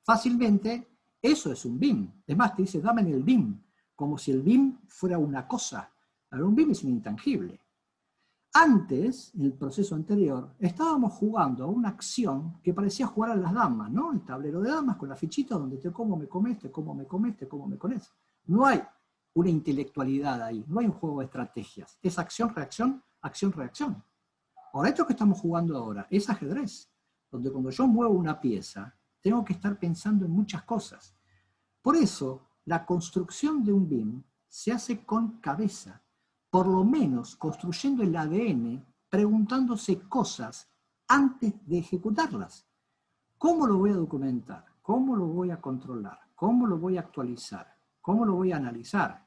fácilmente, eso es un BIM. Es más, te dice, dame en el BIM, como si el BIM fuera una cosa. Ahora, un BIM es un intangible. Antes, en el proceso anterior, estábamos jugando a una acción que parecía jugar a las damas, ¿no? El tablero de damas con la fichita donde te como me comes, te como me comes, te como me comes. No hay una intelectualidad ahí, no hay un juego de estrategias. Es acción, reacción, acción, reacción. Ahora, esto que estamos jugando ahora es ajedrez, donde cuando yo muevo una pieza, tengo que estar pensando en muchas cosas. Por eso, la construcción de un BIM se hace con cabeza, por lo menos construyendo el ADN, preguntándose cosas antes de ejecutarlas. ¿Cómo lo voy a documentar? ¿Cómo lo voy a controlar? ¿Cómo lo voy a actualizar? ¿Cómo lo voy a analizar?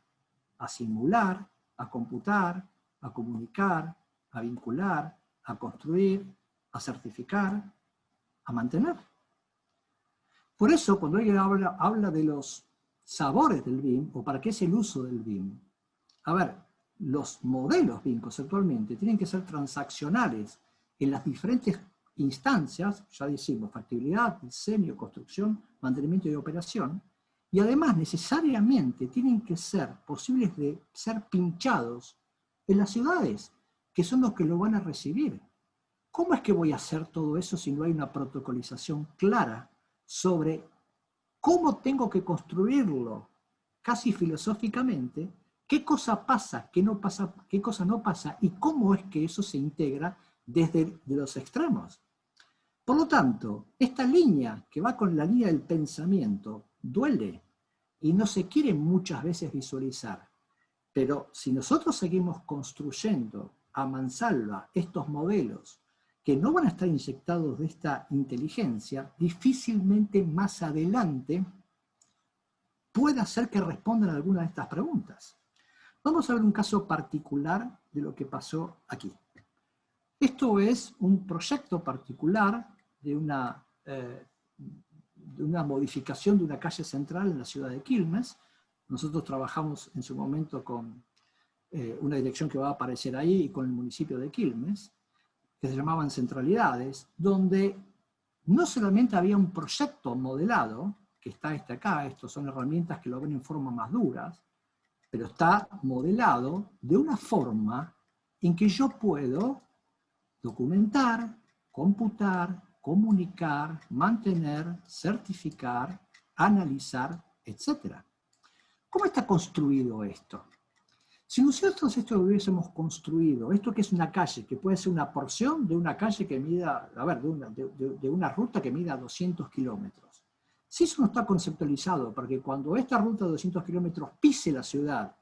A simular, a computar, a comunicar, a vincular, a construir, a certificar, a mantener. Por eso, cuando alguien habla de los sabores del BIM, o para qué es el uso del BIM, a ver, los modelos BIM conceptualmente tienen que ser transaccionales en las diferentes instancias, ya decimos, factibilidad, diseño, construcción, mantenimiento y operación, y además necesariamente tienen que ser posibles de ser pinchados en las ciudades, que son los que lo van a recibir. ¿Cómo es que voy a hacer todo eso si no hay una protocolización clara sobre cómo tengo que construirlo, casi filosóficamente? ¿Qué cosa pasa, qué no pasa, qué cosa no pasa, y cómo es que eso se integra desde los extremos? Por lo tanto, esta línea que va con la línea del pensamiento duele, y no se quiere muchas veces visualizar. Pero si nosotros seguimos construyendo a mansalva estos modelos que no van a estar inyectados de esta inteligencia, difícilmente más adelante pueda ser que respondan a alguna de estas preguntas. Vamos a ver un caso particular de lo que pasó aquí. Esto es un proyecto particular de una modificación de una calle central en la ciudad de Quilmes. Nosotros trabajamos en su momento con una dirección que va a aparecer ahí y con el municipio de Quilmes, que se llamaban centralidades, donde no solamente había un proyecto modelado, que está acá, estas son herramientas que lo ven en forma más duras, pero está modelado de una forma en que yo puedo documentar, computar, comunicar, mantener, certificar, analizar, etc. ¿Cómo está construido esto? Si nosotros esto lo hubiésemos construido, esto que es una calle, que puede ser una porción de una calle que mida, a ver, de una ruta que mida 200 kilómetros. Si eso no está conceptualizado, porque cuando esta ruta de 200 kilómetros pise la ciudad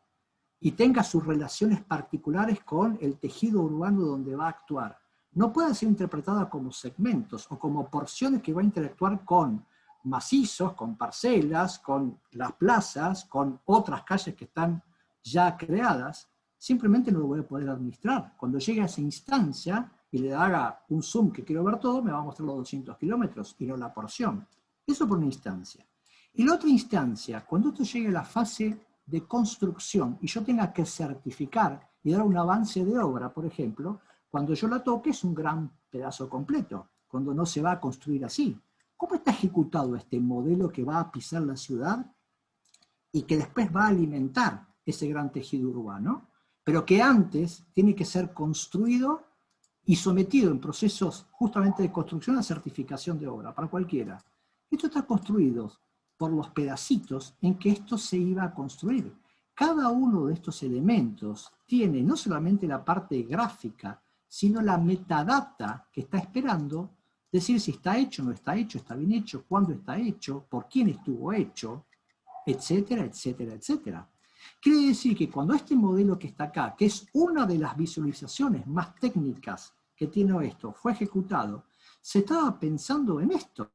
y tenga sus relaciones particulares con el tejido urbano donde va a actuar, no puede ser interpretada como segmentos o como porciones que va a interactuar con macizos, con parcelas, con las plazas, con otras calles que están ya creadas, simplemente no lo voy a poder administrar. Cuando llegue a esa instancia y le haga un zoom que quiero ver todo, me va a mostrar los 200 kilómetros y no la porción. Eso por una instancia. Y la otra instancia, cuando esto llegue a la fase de construcción y yo tenga que certificar y dar un avance de obra, por ejemplo, cuando yo la toque es un gran pedazo completo, cuando no se va a construir así. ¿Cómo está ejecutado este modelo que va a pisar la ciudad y que después va a alimentar ese gran tejido urbano, pero que antes tiene que ser construido y sometido en procesos justamente de construcción a certificación de obra, para cualquiera? Esto está construido por los pedacitos en que esto se iba a construir. Cada uno de estos elementos tiene no solamente la parte gráfica, sino la metadata que está esperando decir si está hecho, no está hecho, está bien hecho, cuándo está hecho, por quién estuvo hecho, etcétera, etcétera, etcétera. Quiere decir que cuando este modelo que está acá, que es una de las visualizaciones más técnicas que tiene esto, fue ejecutado, se estaba pensando en esto.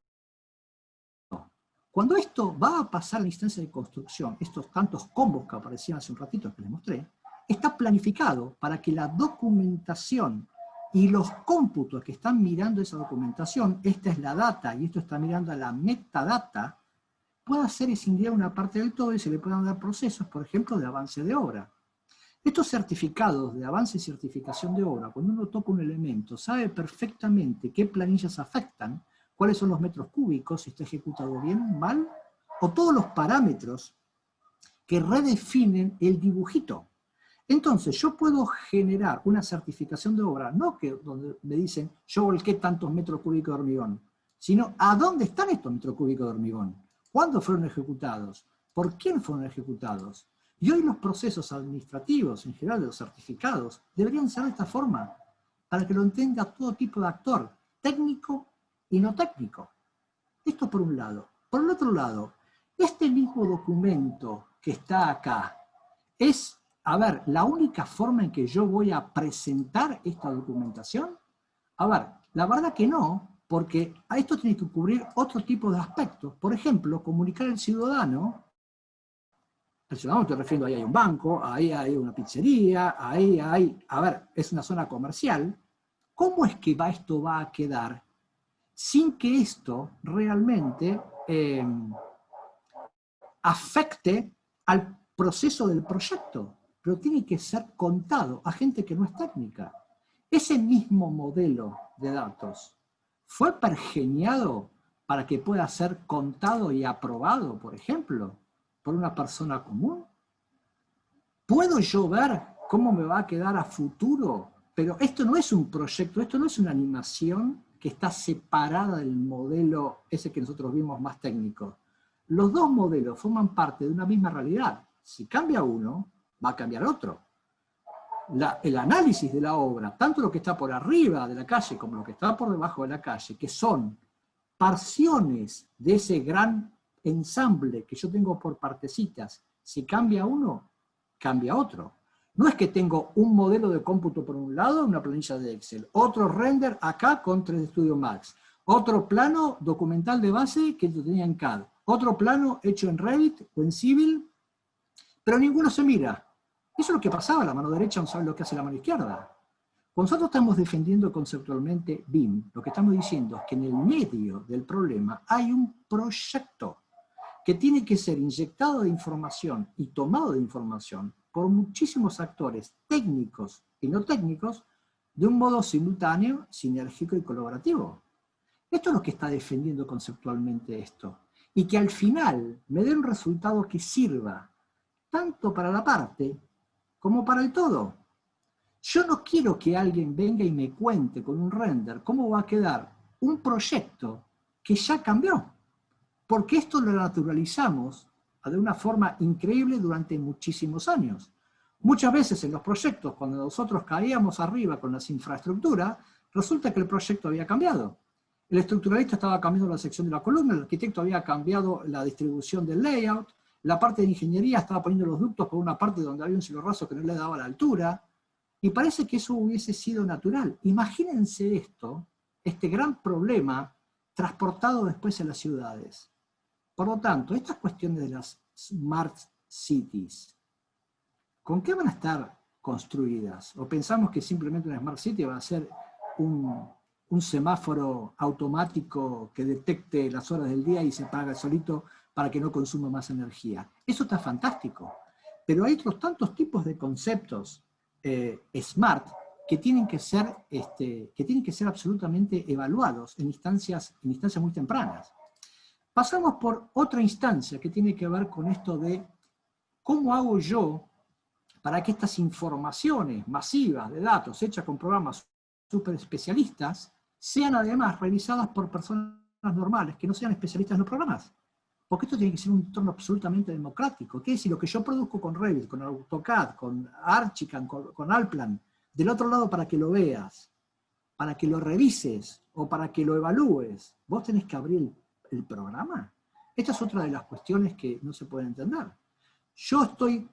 Cuando esto va a pasar a la instancia de construcción, estos tantos combos que aparecían hace un ratito que les mostré, está planificado para que la documentación y los cómputos que están mirando esa documentación, esta es la data y esto está mirando a la metadata, pueda ser escindida una parte del todo y se le puedan dar procesos, por ejemplo, de avance de obra. Estos certificados de avance y certificación de obra, cuando uno toca un elemento, sabe perfectamente qué planillas afectan, cuáles son los metros cúbicos, si está ejecutado bien o mal, o todos los parámetros que redefinen el dibujito. Entonces, yo puedo generar una certificación de obra, no que donde me dicen, yo volqué tantos metros cúbicos de hormigón, sino a dónde están estos metros cúbicos de hormigón, cuándo fueron ejecutados, por quién fueron ejecutados. Y hoy los procesos administrativos, en general de los certificados, deberían ser de esta forma, para que lo entienda todo tipo de actor, técnico y no técnico. Esto por un lado. Por el otro lado, este mismo documento que está acá es, a ver, la única forma en que yo voy a presentar esta documentación. A ver, la verdad que no, porque a esto tiene que cubrir otro tipo de aspectos. Por ejemplo, comunicar al ciudadano, me estoy refiriendo, ahí hay un banco, ahí hay una pizzería, ahí hay, a ver, es una zona comercial. ¿Cómo es que esto va a quedar sin que esto realmente afecte al proceso del proyecto? Pero tiene que ser contado a gente que no es técnica. Ese mismo modelo de datos fue pergeñado para que pueda ser contado y aprobado, por ejemplo, por una persona común. ¿Puedo yo ver cómo me va a quedar a futuro? Pero esto no es un proyecto, esto no es una animación que está separada del modelo ese que nosotros vimos más técnico. Los dos modelos forman parte de una misma realidad. Si cambia uno, va a cambiar otro. El análisis de la obra, tanto lo que está por arriba de la calle como lo que está por debajo de la calle, que son parciones de ese gran ensamble que yo tengo por partecitas, si cambia uno, cambia otro. No es que tengo un modelo de cómputo por un lado, una planilla de Excel, otro render acá con 3D Studio Max, otro plano documental de base que yo tenía en CAD, otro plano hecho en Revit o en Civil, pero ninguno se mira. Eso es lo que pasaba, la mano derecha no sabe lo que hace la mano izquierda. Cuando nosotros estamos defendiendo conceptualmente BIM, lo que estamos diciendo es que en el medio del problema hay un proyecto que tiene que ser inyectado de información y tomado de información por muchísimos actores técnicos y no técnicos de un modo simultáneo, sinérgico y colaborativo. Esto es lo que está defendiendo conceptualmente esto. Y que al final me dé un resultado que sirva tanto para la parte como para el todo. Yo no quiero que alguien venga y me cuente con un render cómo va a quedar un proyecto que ya cambió. Porque esto lo naturalizamos de una forma increíble durante muchísimos años. Muchas veces en los proyectos, cuando nosotros caíamos arriba con las infraestructuras, resulta que el proyecto había cambiado. El estructuralista estaba cambiando la sección de la columna, el arquitecto había cambiado la distribución del layout, la parte de ingeniería estaba poniendo los ductos por una parte donde había un cielo raso que no le daba la altura, y parece que eso hubiese sido natural. Imagínense esto, este gran problema, transportado después a las ciudades. Por lo tanto, estas cuestiones de las Smart Cities, ¿con qué van a estar construidas? ¿O pensamos que simplemente una Smart City va a ser un semáforo automático que detecte las horas del día y se apaga solito para que no consuma más energía? Eso está fantástico. Pero hay otros tantos tipos de conceptos smart que tienen que ser absolutamente evaluados en instancias muy tempranas. Pasamos por otra instancia que tiene que ver con esto de cómo hago yo para que estas informaciones masivas de datos hechas con programas súper especialistas sean además revisadas por personas normales que no sean especialistas en los programas. Porque esto tiene que ser un entorno absolutamente democrático. ¿Qué es decir? Lo que yo produzco con Revit, con AutoCAD, con Archicad, con Allplan, del otro lado para que lo veas, para que lo revises o para que lo evalúes, vos tenés que abrir el programa. Esta es otra de las cuestiones que no se pueden entender. Yo estoy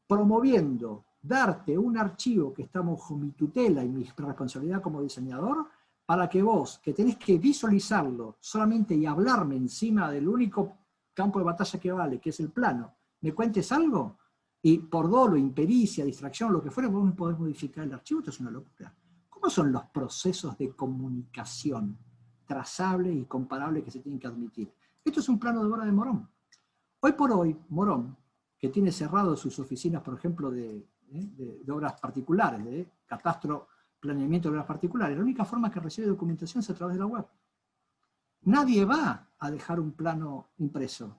promoviendo darte un archivo que está bajo mi tutela y mi responsabilidad como diseñador, para que vos, que tenés que visualizarlo solamente y hablarme encima del único campo de batalla que vale, que es el plano, me cuentes algo, y por dolo, impericia, distracción, lo que fuera, vos me podés modificar el archivo. Esto es una locura. ¿Cómo son los procesos de comunicación trazable y comparable que se tienen que admitir? Esto es un plano de obra de Morón. Hoy por hoy, Morón, que tiene cerrado sus oficinas, por ejemplo, de obras particulares, de catastro, planeamiento de obras particulares, la única forma que recibe documentación es a través de la web. Nadie va a dejar un plano impreso.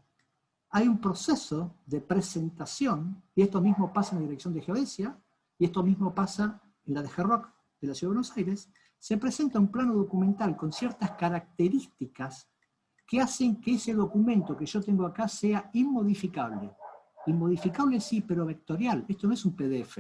Hay un proceso de presentación, y esto mismo pasa en la Dirección de Geodesia, y esto mismo pasa en la de GEROC de la Ciudad de Buenos Aires. Se presenta un plano documental con ciertas características que hacen que ese documento que yo tengo acá sea inmodificable. Inmodificable sí, pero vectorial. Esto no es un PDF.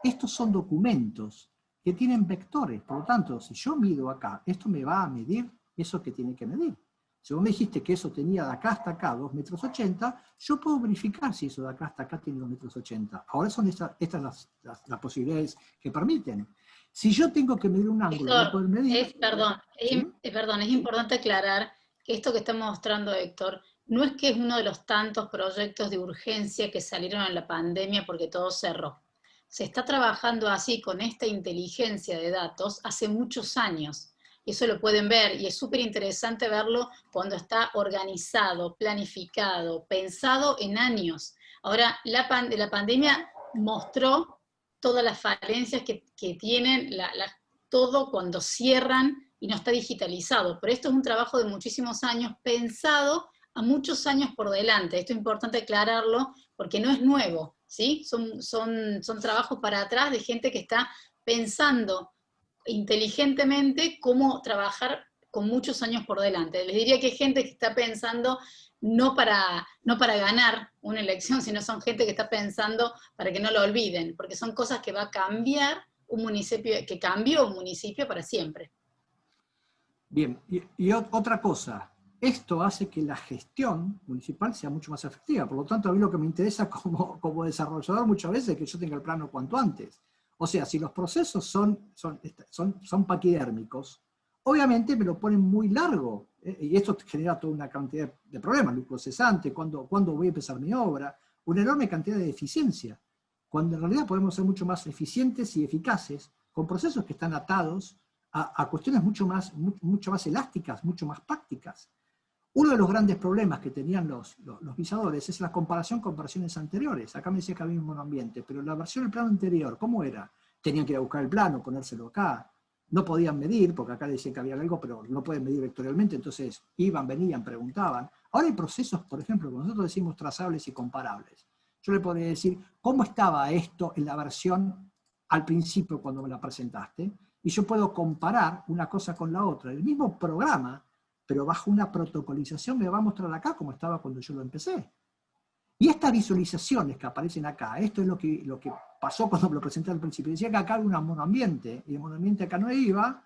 Estos son documentos que tienen vectores. Por lo tanto, si yo mido acá, esto me va a medir eso que tiene que medir. Si vos me dijiste que eso tenía de acá hasta acá 2,80 m, yo puedo verificar si eso de acá hasta acá tiene 2,80 m. Ahora son estas las posibilidades que permiten. Si yo tengo que medir un ángulo, Héctor, no puedo medir... perdón, es importante aclarar que esto que está mostrando Héctor no es que es uno de los tantos proyectos de urgencia que salieron en la pandemia porque todo cerró. Se está trabajando así con esta inteligencia de datos hace muchos años. Eso lo pueden ver y es súper interesante verlo cuando está organizado, planificado, pensado en años. Ahora, la pandemia mostró todas las falencias que tienen, todo cuando cierran y no está digitalizado. Pero esto es un trabajo de muchísimos años, pensado a muchos años por delante. Esto es importante aclararlo porque no es nuevo, ¿sí? Son trabajos para atrás de gente que está pensando inteligentemente cómo trabajar con muchos años por delante. Les diría que hay gente que está pensando no para ganar una elección, sino son gente que está pensando para que no lo olviden, porque son cosas que va a cambiar un municipio, que cambió un municipio para siempre. Bien, y otra cosa, esto hace que la gestión municipal sea mucho más efectiva. Por lo tanto, a mí lo que me interesa como desarrollador muchas veces es que yo tenga el plano cuanto antes. O sea, si los procesos son paquidérmicos, obviamente me lo ponen muy largo, y esto genera toda una cantidad de problemas, lucro cesante, cuándo voy a empezar mi obra, una enorme cantidad de eficiencia, cuando en realidad podemos ser mucho más eficientes y eficaces con procesos que están atados a cuestiones mucho más elásticas, mucho más prácticas. Uno de los grandes problemas que tenían los visadores es la comparación con versiones anteriores. Acá me decía que había un monoambiente, pero la versión del plano anterior, ¿cómo era? Tenían que ir a buscar el plano, ponérselo acá. No podían medir, porque acá decían que había algo, pero no pueden medir vectorialmente, entonces iban, venían, preguntaban. Ahora hay procesos, por ejemplo, que nosotros decimos trazables y comparables. Yo le podría decir, ¿cómo estaba esto en la versión al principio cuando me la presentaste? Y yo puedo comparar una cosa con la otra. El mismo programa, pero bajo una protocolización, me va a mostrar acá cómo estaba cuando yo lo empecé. Y estas visualizaciones que aparecen acá, esto es lo que pasó cuando me lo presenté al principio. Decía que acá había un monoambiente, y el monoambiente acá no iba,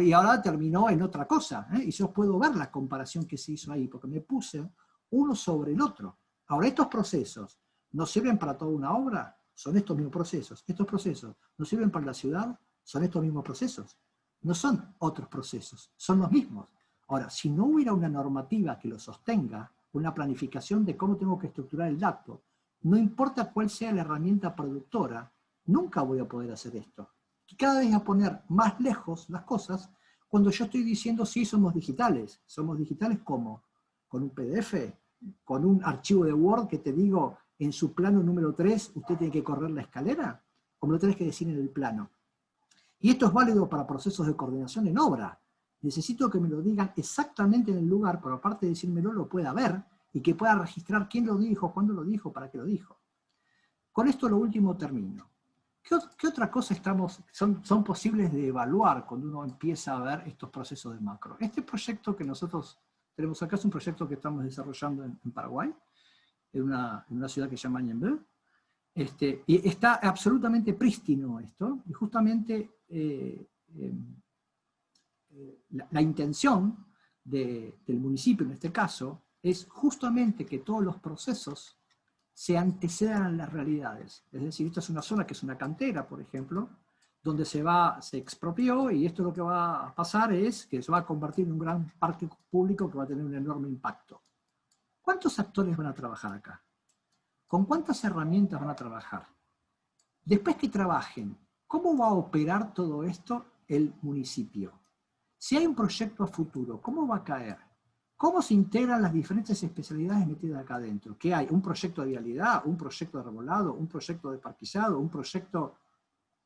y ahora terminó en otra cosa. Y yo puedo ver la comparación que se hizo ahí, porque me puse uno sobre el otro. Ahora, estos procesos no sirven para toda una obra, son estos mismos procesos. Estos procesos no sirven para la ciudad, son estos mismos procesos. No son otros procesos, son los mismos. Ahora, si no hubiera una normativa que lo sostenga, una planificación de cómo tengo que estructurar el dato, no importa cuál sea la herramienta productora, nunca voy a poder hacer esto. Y cada vez a poner más lejos las cosas cuando yo estoy diciendo sí somos digitales. ¿Somos digitales cómo? ¿Con un PDF? ¿Con un archivo de Word que te digo en su plano número 3 usted tiene que correr la escalera? ¿O me lo tenés que decir en el plano? Y esto es válido para procesos de coordinación en obra. Necesito que me lo digan exactamente en el lugar, pero aparte de decírmelo, lo pueda ver y que pueda registrar quién lo dijo, cuándo lo dijo, para qué lo dijo. Con esto lo último termino. ¿Qué otra cosa son posibles de evaluar cuando uno empieza a ver estos procesos de macro? Este proyecto que nosotros tenemos acá es un proyecto que estamos desarrollando en Paraguay, en una ciudad que se llama Ñemby. Y está absolutamente prístino esto, y justamente la intención del municipio en este caso es justamente que todos los procesos se antecedan a las realidades. Es decir, esta es una zona que es una cantera, por ejemplo, donde se expropió, y esto lo que va a pasar es que se va a convertir en un gran parque público que va a tener un enorme impacto. ¿Cuántos actores van a trabajar acá? ¿Con cuántas herramientas van a trabajar? Después que trabajen, ¿cómo va a operar todo esto el municipio? Si hay un proyecto a futuro, ¿cómo va a caer? ¿Cómo se integran las diferentes especialidades metidas acá adentro? ¿Qué hay? ¿Un proyecto de vialidad? ¿Un proyecto de arbolado? ¿Un proyecto de parquizado? ¿Un proyecto...?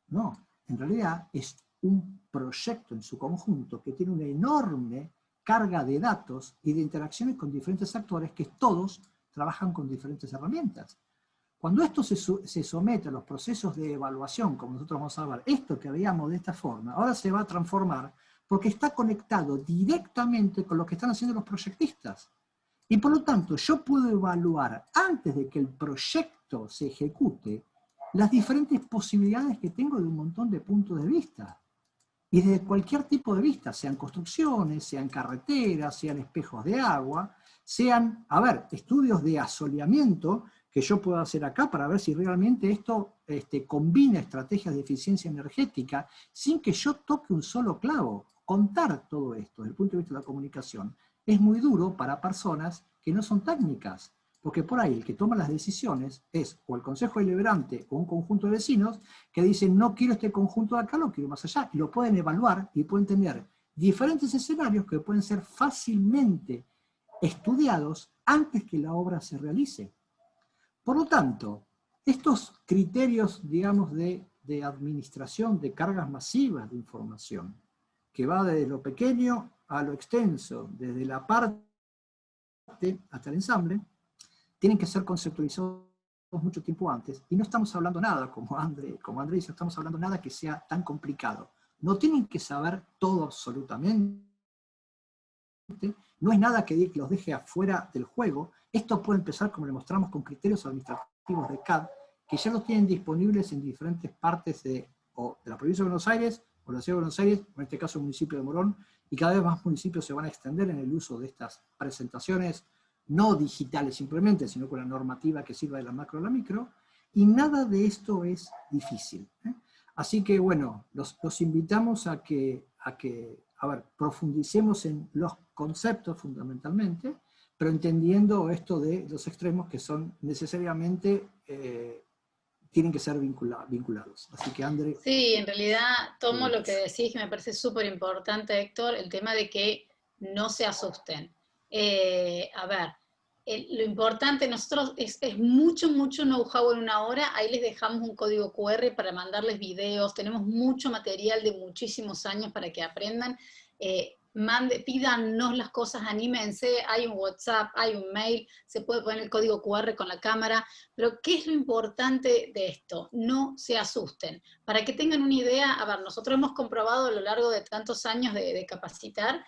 No, en realidad es un proyecto en su conjunto que tiene una enorme carga de datos y de interacciones con diferentes actores que todos trabajan con diferentes herramientas. Cuando esto se somete a los procesos de evaluación, como nosotros vamos a ver, esto que veíamos de esta forma, ahora se va a transformar porque está conectado directamente con lo que están haciendo los proyectistas. Y por lo tanto, yo puedo evaluar, antes de que el proyecto se ejecute, las diferentes posibilidades que tengo de un montón de puntos de vista. Y desde cualquier tipo de vista, sean construcciones, sean carreteras, sean espejos de agua, sean, estudios de asoleamiento que yo puedo hacer acá para ver si realmente esto combina estrategias de eficiencia energética sin que yo toque un solo clavo. Contar todo esto desde el punto de vista de la comunicación es muy duro para personas que no son técnicas, porque por ahí el que toma las decisiones es o el Consejo Deliberante o un conjunto de vecinos que dicen no quiero este conjunto de acá, lo quiero más allá, y lo pueden evaluar y pueden tener diferentes escenarios que pueden ser fácilmente estudiados antes que la obra se realice. Por lo tanto, estos criterios, digamos, de administración de cargas masivas de información, que va desde lo pequeño a lo extenso, desde la parte hasta el ensamble, tienen que ser conceptualizados mucho tiempo antes, y no estamos hablando nada, como André dice, estamos hablando nada que sea tan complicado. No tienen que saber todo absolutamente, no es nada que los deje afuera del juego. Esto puede empezar, como le mostramos, con criterios administrativos de CAD, que ya los tienen disponibles en diferentes partes de la provincia de Buenos Aires, o la ciudad de Buenos Aires, o en este caso el municipio de Morón, y cada vez más municipios se van a extender en el uso de estas presentaciones, no digitales simplemente, sino con la normativa que sirva de la macro a la micro, y nada de esto es difícil. Así que, bueno, los invitamos a que profundicemos en los conceptos fundamentalmente, pero entendiendo esto de los extremos que son necesariamente, tienen que ser vinculados. Así que, André. Sí, en realidad tomo lo que decís, que me parece súper importante, Héctor, el tema de que no se asusten. Lo importante, nosotros es mucho know-how en una hora, ahí les dejamos un código QR para mandarles videos, tenemos mucho material de muchísimos años para que aprendan, pídanos las cosas, anímense, hay un WhatsApp, hay un mail, se puede poner el código QR con la cámara, pero ¿qué es lo importante de esto? No se asusten. Para que tengan una idea, nosotros hemos comprobado a lo largo de tantos años de capacitar,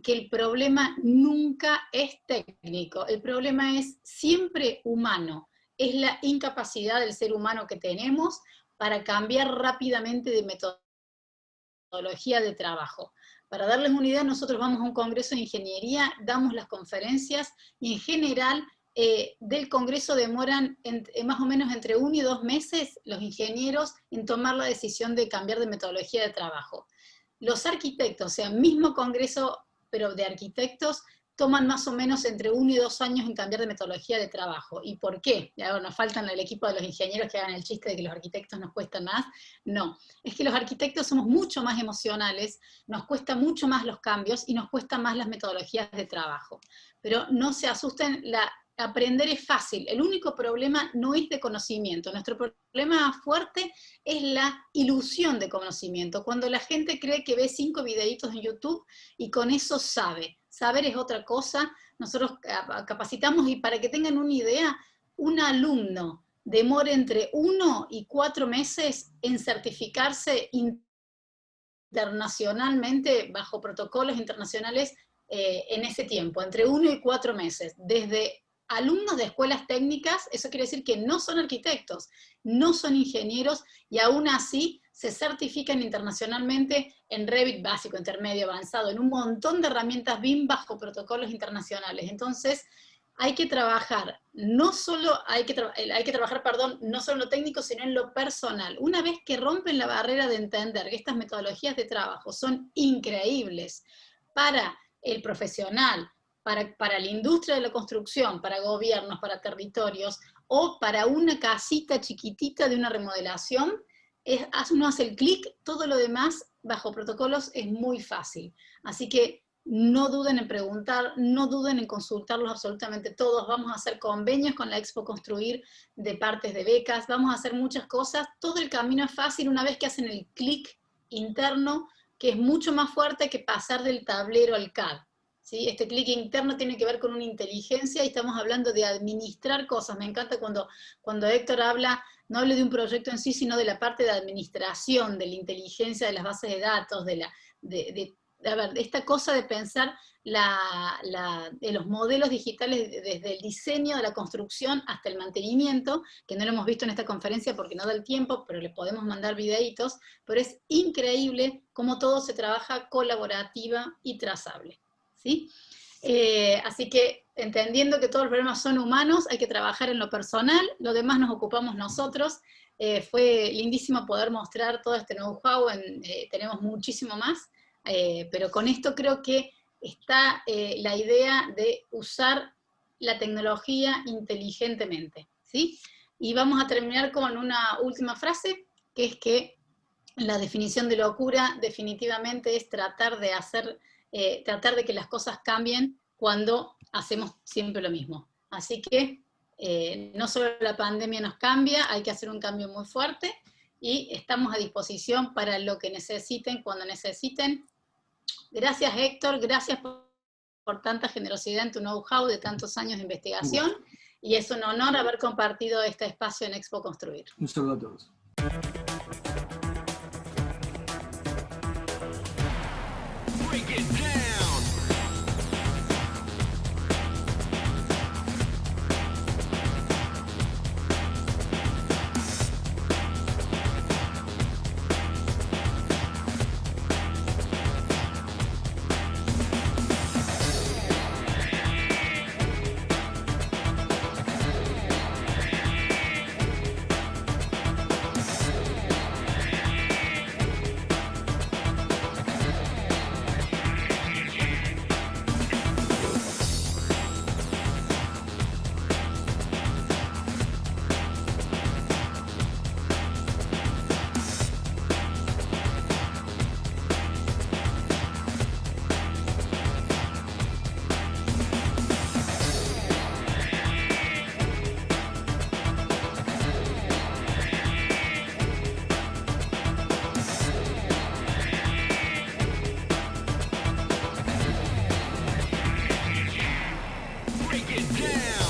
que el problema nunca es técnico, el problema es siempre humano, es la incapacidad del ser humano que tenemos para cambiar rápidamente de metodología de trabajo. Para darles una idea, nosotros vamos a un congreso de ingeniería, damos las conferencias, y en general del congreso demoran más o menos entre 1 y 2 meses los ingenieros en tomar la decisión de cambiar de metodología de trabajo. Los arquitectos, o sea, mismo congreso, pero de arquitectos, toman más o menos entre 1 y 2 años en cambiar de metodología de trabajo. ¿Y por qué? Ya nos faltan el equipo de los ingenieros que hagan el chiste de que los arquitectos nos cuestan más. No, es que los arquitectos somos mucho más emocionales, nos cuesta mucho más los cambios y nos cuesta más las metodologías de trabajo. Pero no se asusten, aprender es fácil, el único problema no es de conocimiento, nuestro problema fuerte es la ilusión de conocimiento, cuando la gente cree que ve 5 videitos en YouTube y con eso sabe. Saber es otra cosa, nosotros capacitamos, y para que tengan una idea, un alumno demora entre 1 y 4 meses en certificarse internacionalmente, bajo protocolos internacionales, en ese tiempo, entre 1 y 4 meses, desde alumnos de escuelas técnicas, eso quiere decir que no son arquitectos, no son ingenieros, y aún así se certifican internacionalmente en Revit básico, intermedio, avanzado, en un montón de herramientas BIM bajo protocolos internacionales. Entonces, hay que trabajar, no solo no solo en lo técnico, sino en lo personal. Una vez que rompen la barrera de entender que estas metodologías de trabajo son increíbles para el profesional, para la industria de la construcción, para gobiernos, para territorios, o para una casita chiquitita de una remodelación, uno hace el clic, todo lo demás bajo protocolos es muy fácil. Así que no duden en preguntar, no duden en consultarlos absolutamente todos. Vamos a hacer convenios con la Expo Construir de partes de becas, vamos a hacer muchas cosas. Todo el camino es fácil una vez que hacen el clic interno, que es mucho más fuerte que pasar del tablero al CAD. ¿Sí? Este clic interno tiene que ver con una inteligencia, y estamos hablando de administrar cosas. Me encanta cuando Héctor habla, no habla de un proyecto en sí, sino de la parte de administración, de la inteligencia de las bases de datos, de esta cosa de pensar de los modelos digitales desde el diseño de la construcción hasta el mantenimiento, que no lo hemos visto en esta conferencia porque no da el tiempo, pero les podemos mandar videitos, pero es increíble cómo todo se trabaja colaborativa y trazable. ¿Sí? Así que, entendiendo que todos los problemas son humanos, hay que trabajar en lo personal, lo demás nos ocupamos nosotros. Fue lindísimo poder mostrar todo este know-how, tenemos muchísimo más, pero con esto creo que está la idea de usar la tecnología inteligentemente, ¿sí? Y vamos a terminar con una última frase, que es que la definición de locura definitivamente es tratar de que las cosas cambien cuando hacemos siempre lo mismo. Así que no solo la pandemia nos cambia, hay que hacer un cambio muy fuerte, y estamos a disposición para lo que necesiten, cuando necesiten. Gracias, Héctor, gracias por tanta generosidad en tu know-how de tantos años de investigación, y es un honor haber compartido este espacio en Expo Construir. Un saludo a todos. get down.